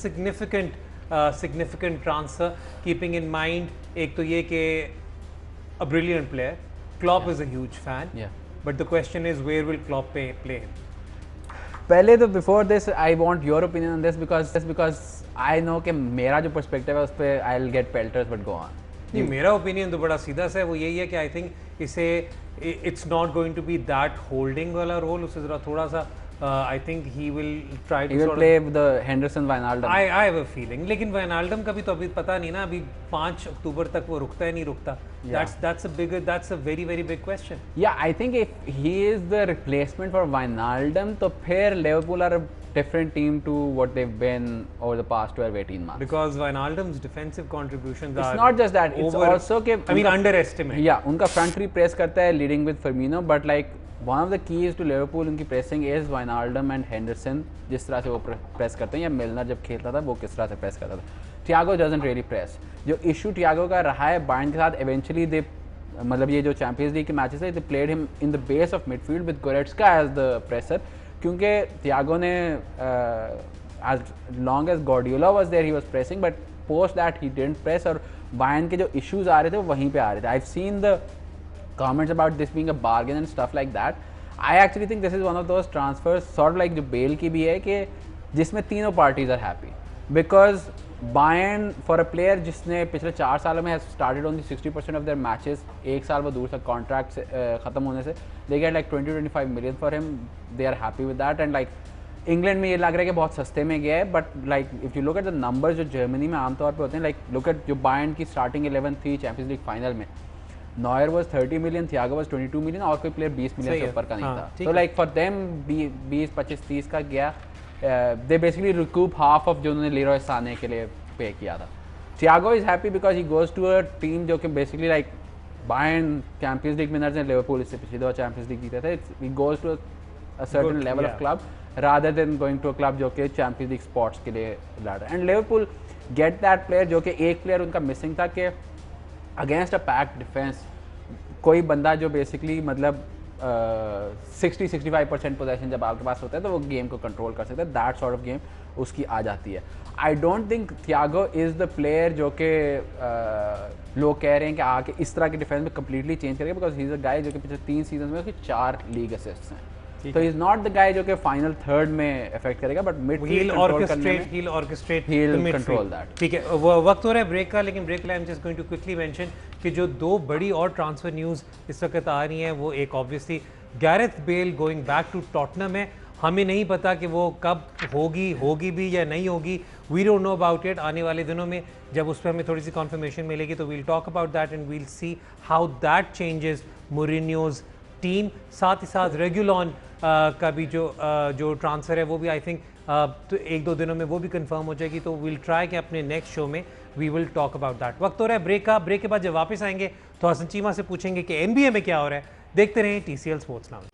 significant transfer, keeping in mind एक तो ये कि a brilliant player. Klopp is a huge fan, but the question is where will Klopp play him. पहले तो before this I want your opinion on this, because I know कि मेरा जो पर्सपेक्टिव है उस पर I will get pelters, but go on. नहीं, मेरा ओपिनियन तो बड़ा सीधा सा है. वो यही है कि आई थिंक इसे it's not going to be that holding वाला रोल. उसे ज़रा थोड़ा सा I think he will try to sort of play with the Henderson Wijnaldum. I have a feeling. लेकिन Wijnaldum का भी तो अभी पता नहीं ना, अभी 5 अक्टूबर तक वो रुकता है नहीं रुकता. That's a very big question. Yeah, I think if he is the replacement for Wijnaldum, तो फिर Liverpool are a different team to what they've been over the past 12-18 months. Because Wijnaldum's defensive contributions are. It's not just that. It's also कि I mean underestimate. Yeah, उनका front three press करता है leading with Firmino, but like one of the keys to Liverpool उनकी pressing is Wijnaldum and Henderson. जिस तरह से वो press करते हैं, या मिलनर जब खेलता था वो किस तरह से press करता था. Thiago doesn't really press. जो issue Thiago का रहा है बायर्न के साथ, eventually they मतलब ये जो चैंपियंस लीग के मैचेस है, they played him in the base of midfield with Goretzka as the presser, क्योंकि Thiago ने as long as Guardiola was there he was pressing, but post that he didn't press, और बायर्न के जो इश्यूज आ रहे थे वो वहीं पे आ रहे थे. I have seen the comments about this being a bargain and stuff like that. I actually think this is one of those transfers sort of like जो बेल की भी है कि जिसमें तीनों parties are happy, because Bayern for a player जिसने पिछले 4 सालों में has started only 60% of their matches, एक साल वो दूर तक contract ख़त्म होने से, they get like 20-25 million for him, they are happy with that. And like England में ये लग रहा है कि बहुत सस्ते में गया है, but like if you look at the numbers जो जर्मनी में आमतौर पे होते हैं, लाइक लुक एट जो बायर्न की स्टार्टिंग 11 थी चैंपियंस लीग फाइनल में, Neuer was 30 million, Thiago was 22 million, और कोई प्लेयर 20 मिलियन से ऊपर का नहीं था. तो लाइक फॉर देम 20-25-30 का गया, they basically recoup half of जो उन्होंने लीरोय साने के लिए पे किया था. Thiago is happy because he goes to a team जो कि basically like Bayern champions league winners हैं, लिवरपूल इससे पिछले 2 चैंपियंस लीग जीते थे. He goes to a certain level of club rather than going to a club जो कि चैंपियंस लीग स्पॉट्स के लिए लड़. And Liverpool get that player जो कि एक प्लेयर उनका मिसिंग था कि अगेंस्ट अ पैक्ड डिफेंस कोई बंदा जो बेसिकली मतलब 60-65% पोजेशन जब आपके पास होता है तो वो गेम को कंट्रोल कर सकता है. दैट सॉर्ट ऑफ गेम उसकी आ जाती है. आई don't think Thiago is the player जो कि लोग कह रहे हैं कि आके इस तरह के डिफेंस में कम्प्लीटली चेंज करेगा, बिकॉज ही इज़ अ गाय जो कि पिछले 3 सीजन में उसके 4 लीग असिस्ट्स हैं. तो इज नॉट द गाय जो कि फाइनल थर्ड में इफेक्ट करेगा, but midfield orchestrate he'll control that. ठीक है, वक्त हो रहा है ब्रेक का, लेकिन break I am just going to quickly mention कि जो 2 बड़ी और ट्रांसफर न्यूज़ इस वक्त आ रही हैं, वो एक obviously Gareth Bale going back to Tottenham है. हमें नहीं पता कि वो कब होगी भी या नहीं होगी. We don't know about it. आने वाले दिनों में जब उस पर हमें थोड़ी सी कन्फर्मेशन मिलेगी तो we'll talk about that and we'll see how that changes Mourinho's team. साथ ही साथ रेगुलॉन का भी जो ट्रांसफ़र है वो भी आई थिंक तो 1-2 दिनों में वो भी कंफर्म हो जाएगी. तो वील ट्राई कि अपने नेक्स्ट शो में we will talk about that. वक्त हो रहा है ब्रेक का. ब्रेक के बाद जब वापस आएंगे तो हसन चीमा से पूछेंगे कि NBA में क्या हो रहा है. देखते रहें TCL sports lounge.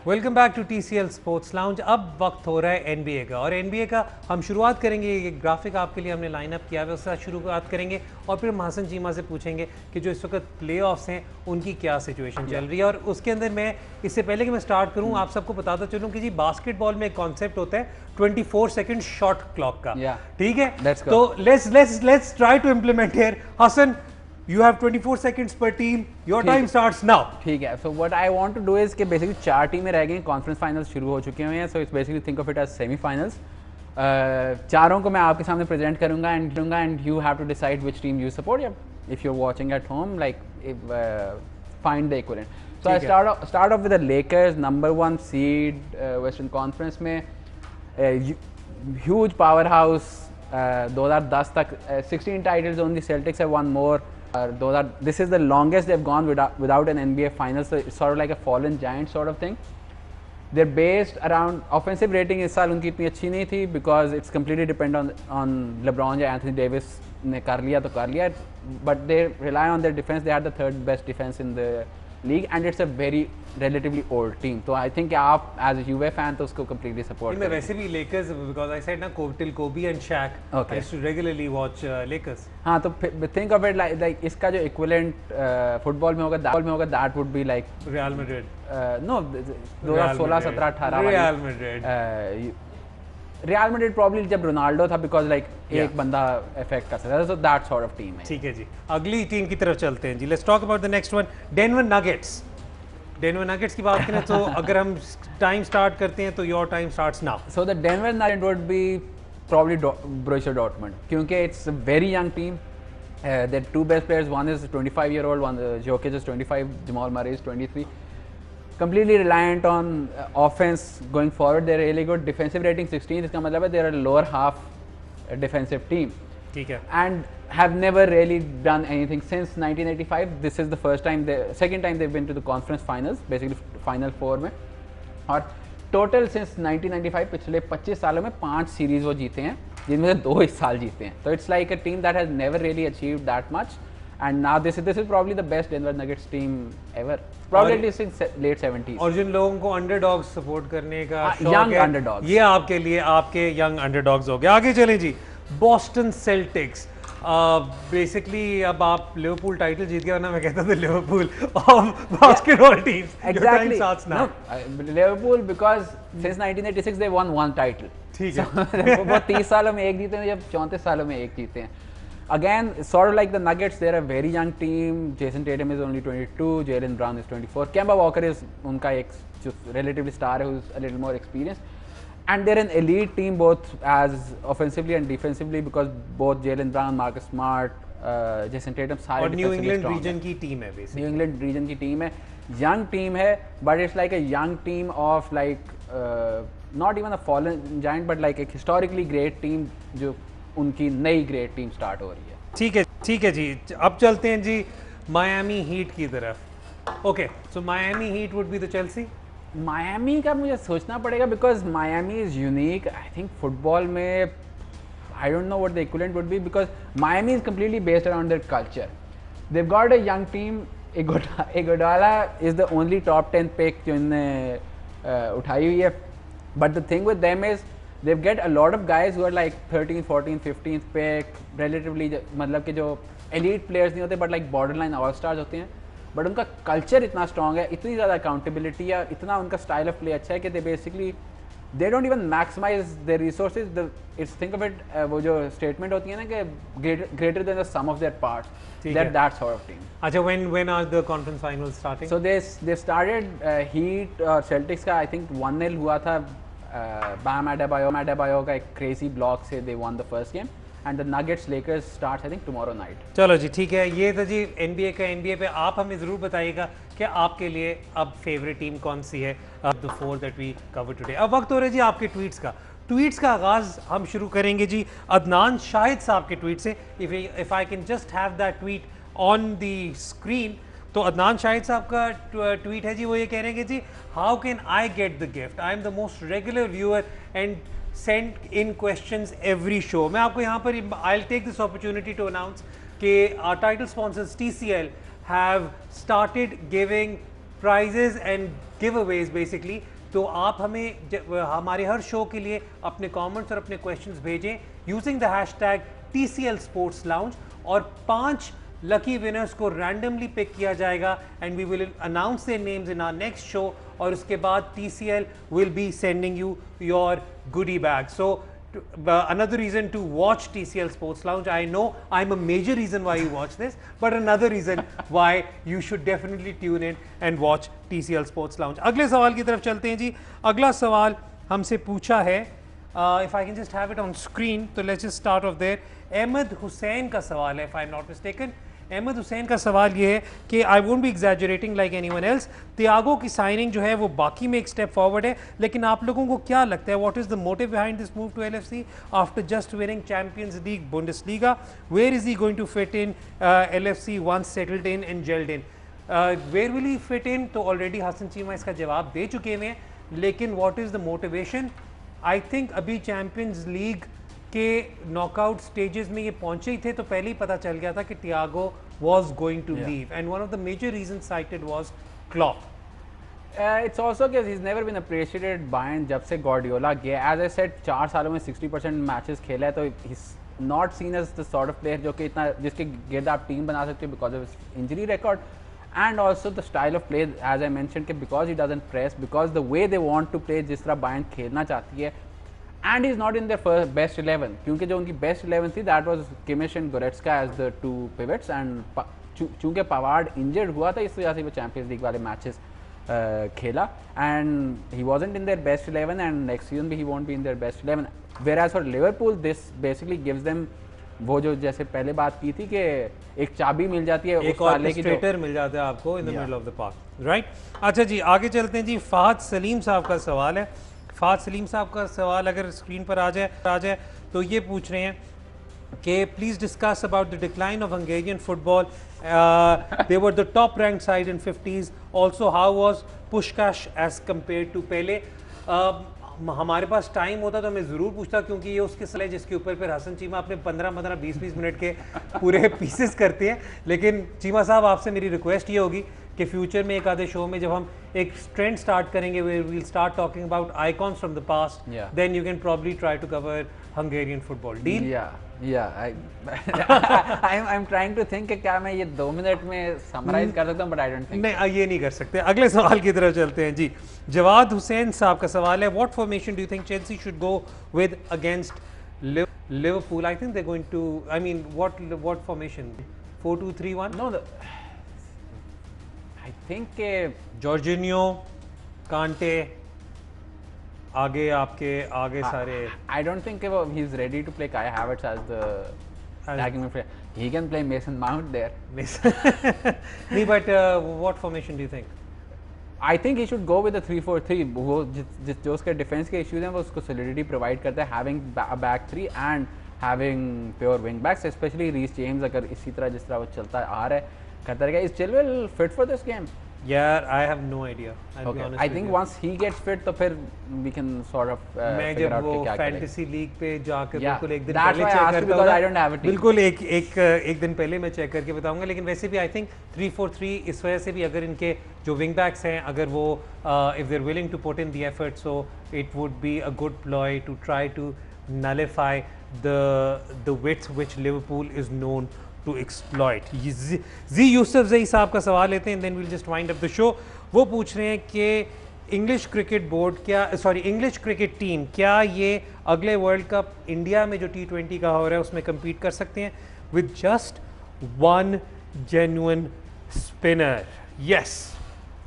Welcome back to TCL sports lounge. अब वक्त हो रहा है NBA का, और NBA का हम शुरुआत करेंगे. एक ग्राफिक आपके लिए हमने लाइनअप किया है, उसके साथ शुरुआत करेंगे और फिर हम हसन चीमा से पूछेंगे कि जो इस वक्त प्लेऑफ्स हैं उनकी क्या सिचुएशन चल रही है. और उसके अंदर मैं इससे पहले कि मैं स्टार्ट करूं आप सबको बताता चलूं कि जी बास्केटबॉल में एक कॉन्सेप्ट होता है 24 सेकंड शॉट क्लॉक का. ठीक है, तो let's try to implement here. Hasan, you have 24 seconds per team, your time starts now. ठीक है, so what I want to do is कि basically 4 टीमें रह गई, कॉन्फ्रेंस फाइनल्स शुरू हो चुके हैं, so it's basically think of it as semi-finals. चारों को मैं आपके सामने प्रेजेंट करूंगा and you have to decide which team you support. If you're watching at home, like find the equivalent. So I start off with the Lakers, number 1 seed Western Conference में, huge powerhouse. 2010 तक 16 titles, only Celtics have won more. This is the longest they've gone without an NBA Finals, so it's sort of like a fallen giant sort of thing. They're based around offensive rating. इस साल उनकी इतनी अच्छी नहीं थी because it's completely dependent on LeBron या Anthony Davis ने कर लिया तो कर लिया, but they rely on their defense. They had the 3rd best defense in the league and it's a very relatively old team. तो I think आप as a UVA fan तो उसको completely support. मैं वैसे भी Lakers because I said ना till Kobe and Shaq. I used to regularly watch Lakers. हाँ, तो think of it like इसका जो equivalent फुटबॉल में होगा that would be like Real Madrid. No, 2016, 17, 18 Real Madrid probably जब रोनाल्डो था because like एक बंदा affect कर सकता था, so that sort of team है. ठीक है जी, अगली टीम की तरफ चलते हैं जी. Let's talk about the next one, Denver Nuggets. Denver Nuggets की बात करें तो अगर हम टाइम स्टार्ट करते हैं तो your time starts now. So the Denver Nuggets would be probably Borussia Dortmund क्योंकि it's a very young team. Their 2 best players, one is 25-year-old, one Jokic is 25, Jamal Murray is 23. Completely reliant on offense going forward. They're really good. Defensive rating 16. इसका मतलब है they're a lower half defensive team. ठीक है. And have never really done anything since 1985. This is the second time they've been to the conference finals, basically final 4 में. और total since 1995 पिछले 25 सालों में 5 सीरीज वो जीते हैं, जिनमें से 2 इस साल जीते हैं. So it's like a team that has never really achieved that much. And now this is probably the best Denver Nuggets team ever. Probably since late 70s. और जिन लोगों को अंडरडॉग्स सपोर्ट करने का शौक young है, underdogs. ये आपके लिए आपके यंग अंडरडॉग्स हो गए. आगे चलें जी. बॉस्टन सेल्टिक्स बेसिकली अब आप लिवरपूल टाइटल जीत गया, वरना मैं कहता था Liverpool of basketball teams. Exactly. starts now. No, Liverpool because since 1986 they won one title. ठीक है. वो 30 सालों में एक जीते हैं, जब 34 सालों में एक जीते हैं. Again, sort of like the Nuggets, they're a very young team. Jason Tatum is only 22, Jaylen Brown is 24. Kemba Walker is उनका एक जो relatively star है, who's a little more experienced. And they're an elite team both as offensively and defensively because both Jaylen Brown, Marcus Smart, Jason Tatum सारे और new defensively England strong region हैं. की टीम है बेसिकली. न्यू इंग्लैंड रीजन की टीम है, यंग टीम है, but it's like a young team of like not even a fallen giant but like एक हिस्टोरिकली ग्रेट टीम जो उनकी नई ग्रेट टीम स्टार्ट हो रही है. ठीक है जी. अब चलते हैं जी मायामी हीट की तरफ. Okay, so Miami Heat would be the Chelsea. Miami का मुझे सोचना पड़ेगा because Miami is unique. I think football में I don't know what the equivalent would be because Miami is completely based around their culture. They've got a young team. Iguodala is the only top 10 pick जो इन्होंने उठाई हुई है. But the thing with them is they get a lot of guys who are like 13th, 14th, 15th pick, relatively मतलब कि जो elite players नहीं होते but like borderline all stars होते हैं. बट उनका कल्चर इतना स्ट्रॉन्ग है, इतनी ज़्यादा अकाउंटेबिलिटी है, इतना उनका स्टाइल ऑफ प्ले अच्छा है कि they basically they don't even maximise their resources. It's think of it, वो जो स्टेटमेंट होती है ना कि greater than the sum of their parts, that sort of team. अच्छा, when are the conference finals starting? So they started Heat और सेल्टिक्स का आई थिंक 1-0 हुआ था. Bam Adebayo का एक क्रेजी ब्लॉक से they won the first game and the Nuggets Lakers starts I think tomorrow night. चलो जी, ठीक है. ये था जी NBA का. NBA पे आप हमें ज़रूर बताइएगा कि आपके लिए अब फेवरेट टीम कौन सी है. The four that we cover today. अब वक्त हो रहा है जी आपके ट्वीट्स का. ट्वीट्स का आगाज़ हम शुरू करेंगे जी अदनान शाहिद साहब के ट्वीट से. If I can just have that tweet on the screen. तो अदनान शाहिद साहब का ट्वीट है जी, वो ये कह रहे हैं कि जी how can I get the gift. I am the most regular viewer and send in questions every show. मैं आपको यहाँ पर I will take this opportunity to announce कि our title sponsors TCL have started giving prizes and giveaways basically. तो आप हमें हमारे हर शो के लिए अपने कमेंट्स और अपने क्वेश्चंस भेजें using the hashtag TCL Sports Lounge और 5 लकी विनर्स को रैंडमली पिक किया जाएगा and we will announce their names in our next show. और उसके बाद TCL will be sending you your goodie bag. So another reason to watch TCL Sports Lounge. I know I'm a major reason why you watch this, but another reason why you should definitely tune in and watch TCL Sports Lounge. अगले सवाल की तरफ चलते हैं जी. अगला सवाल हमसे पूछा है, if I can just have it on screen, तो let's just start off there. Ahmad Hussain का सवाल है, if I'm not mistaken. Ahmad Hussain का सवाल ये है कि I won't be exaggerating like anyone else. Thiago की साइनिंग जो है वो बाकी में एक स्टेप फॉरवर्ड है, लेकिन आप लोगों को क्या लगता है what is the motive behind this move to LFC after just winning champions league Bundesliga? Where is he going to fit in LFC once settled in and gelled in? Where will he fit in? तो ऑलरेडी हसन चीमा इसका जवाब दे चुके हुए हैं, लेकिन what is the motivation? I think अभी चैंपियंस लीग के नॉकआउट स्टेजेस में ये पहुंचे ही थे तो पहले ही पता चल गया था कि Thiago was going to leave, and one of the major reasons cited was Klopp. It's also because he's never been appreciated Bayern जब से Guardiola गया. As I said, 4 सालों में 60% मैचेस खेला है, तो he's not seen as the sort of player जो कि इतना जिसके गिर्द आप टीम बना सकते हो because of his injury record and also the style of play as I mentioned कि because he doesn't press, because the way they want to play जिस तरह Bayern खेलना चाहती है, and he's not in their first best 11 क्योंकि जो उनकी best 11 थी that was Kimmich and Goretzka as the 2 pivots and चूँकि पवार्ड injured हुआ था इस वजह से वो चैंपियंस लीग वाले मैचेस खेला and he wasn't in their best 11 and next season भी he won't be in their best 11. Whereas for Liverpool this basically gives them वो जो जैसे पहले बात की थी कि एक चाबी मिल जाती है, एक ऑर्केस्ट्रेटर मिल जाता है आपको in the middle of the park, right? अच्छा जी, आगे चलते हैं जी. फहद सलीम साहब का सवाल है. फहद सलीम साहब का सवाल अगर स्क्रीन पर आ जाए तो ये पूछ रहे हैं कि please discuss about the decline of Hungarian football. They were the top rank side in 50s. Also how was Puskas as compared to पहले. हमारे पास टाइम होता तो मैं ज़रूर पूछता क्योंकि ये उसके सलाह जिसके ऊपर फिर हसन चीमा अपने 15-20 मिनट के पूरे पीसेस करते हैं. लेकिन चीमा साहब आपसे मेरी रिक्वेस्ट ये होगी कि फ्यूचर में एक आधे शो में जब हम एक ट्रेंड स्टार्ट करेंगे we will start talking about icons from the past, Yeah. Then you can probably try to cover Hungarian football deal. Yeah, I'm trying to think कि क्या मैं ये 2 मिनट में समराइज कर सकता हूँ, but I don't think. नहीं, ये नहीं कर सकते. अगले सवाल की तरफ चलते हैं जी. जवाद हुसैन साहब का सवाल है, what formation do you think Chelsea should go with against Liverpool? I think they going to, I mean what formation? 4-2-3-1? No, I think कि जॉर्जिनियो, कांटे, आगे आपके आगे सारे. I don't think he's ready to play Kai Havertz as the attacking midfielder. He can play Mason Mount there. नहीं, but what formation do you think? I think he should go with the 3-4-3. वो जो उसके डिफेंस के इश्यूज हैं वो उसको solidity प्रोवाइड करता है, having a back three and having pure wing backs, especially Reece James अगर इसी तरह जिस तरह वो चलता आ रहा है करता रहेगा. Is Chilwell fit for this game? Yeah, I have no idea. I'll be honest I with think you. once he gets fit तो फिर we can sort of मैं figure जब out वो कि क्या करें. फैंटेसी लीग पे जाकर Yeah, बिल्कुल एक दिन that's पहले why I check asked you करता because हूँ I don't have a team. बिल्कुल एक दिन पहले मैं चेक करके बताऊंगा. लेकिन वैसे भी आई थिंक 3-4-3 इस वजह से भी अगर इनके जो विंग बैक्स हैं अगर वो if they are willing to put in the effort, so it would be a good ploy to try to nullify the width which Liverpool is known to exploit. जी यूसुफ जई साहब का सवाल लेते हैं, then will just wind up the show. वो पूछ रहे हैं कि इंग्लिश क्रिकेट बोर्ड क्या, सॉरी इंग्लिश क्रिकेट टीम क्या ये अगले वर्ल्ड कप इंडिया में जो T20 का हो रहा है उसमें compete कर सकते हैं with just one genuine spinner? Yes.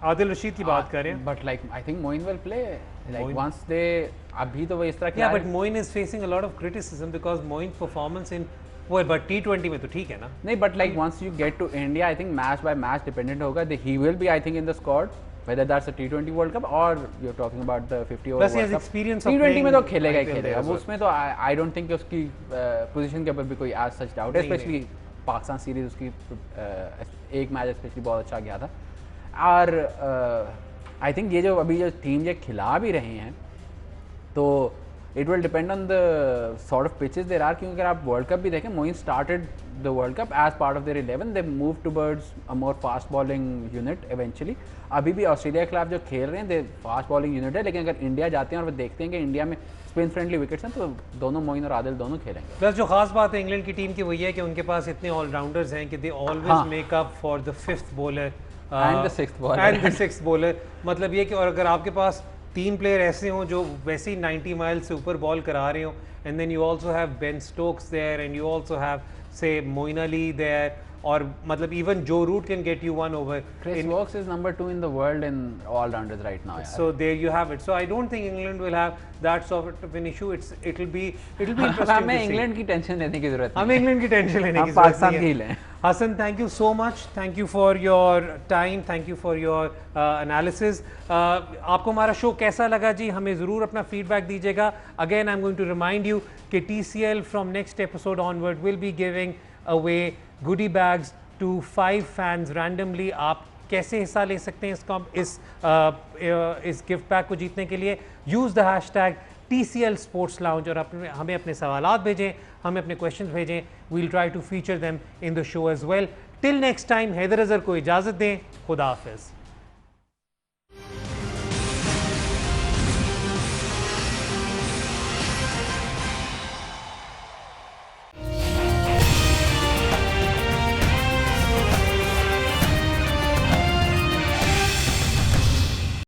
Adil Rashid की बात कर रहे हैं. But like I think Moeen will play. Like Moeen. once they अभी तो वो इस तरह Yeah, but Moeen is facing a lot of criticism because Moeen's performance in but T20 में तो ठीक है ना. नहीं, but like once you get to India, I think match by match dependent होगा. He will be I think in the squad, whether that's a T20 World Cup or you're talking about the 50 over Plus he World has Cup. experience of T20 playing में तो खेलेगा ही IPL खेलेगा. as अब well. उसमें तो I don't think कि उसकी पोजीशन के ऊपर भी कोई as such doubt है, नहीं, especially पाकिस्तान सीरीज उसकी एक मैच स्पेशली बहुत अच्छा गया था. और आई थिंक ये जो अभी जो टीम ये खिला भी रहे हैं तो it will depend on the sort of pitches there are. क्योंकि अगर आप वर्ल्ड कप भी देखें, Moeen started the world cup as part of their 11, they move towards a more fast bowling unit eventually. अभी भी ऑस्ट्रेलिया के खिलाफ जो खेल रहे हैं दे फास्ट बॉलिंग यूनिट है, लेकिन अगर इंडिया जाते हैं और वो देखते हैं कि इंडिया में स्पिन फ्रेंडली विकेट्स हैं तो दोनों मोइन और आदिल दोनों खेलेंगे. प्लस जो खास बात है इंग्लैंड की टीम की वही है कि उनके पास इतने ऑलराउंडर्स हैं कि they always make up for the fifth bowler and the sixth bowler. And the sixth bowler. मतलब ये कि और अगर आपके पास 3 प्लेयर ऐसे हों जो वैसे ही 90 माइल से ऊपर बॉल करा रहे हों, and then you also have Ben Stokes there and you also have say Moeen Ali there, और मतलब even Joe Root can get you one over. Chris Woakes is number 2 in the world in all-rounders right now. So there you have it. So I don't think England will have that sort of an issue. It'll be interesting. हमें इंग्लैंड की टेंशन लेने की जरूरत नहीं. हमें इंग्लैंड की टेंशन लेने की जरूरत पाकिस्तान की लें. Hassan, thank you so much. Thank you for your time. Thank you for your analysis. आपको हमारा शो कैसा लगा जी? हमें ज़रूर अपना फीडबैक दीजिएगा. Again, I'm going to remind you कि TCL from next episode onward will be giving away goodie bags to 5 fans randomly. आप कैसे हिस्सा ले सकते हैं इस गिफ्ट पैक को जीतने के लिए? Use the hashtag TCL Sports Lounge और हमें अपने सवालात भेजें, हमें अपने क्वेश्चंस भेजें. We'll try to feature them in the show as well. Till next time, Haider Azhar को इजाज़त दें. खुदा हाफ़िज़.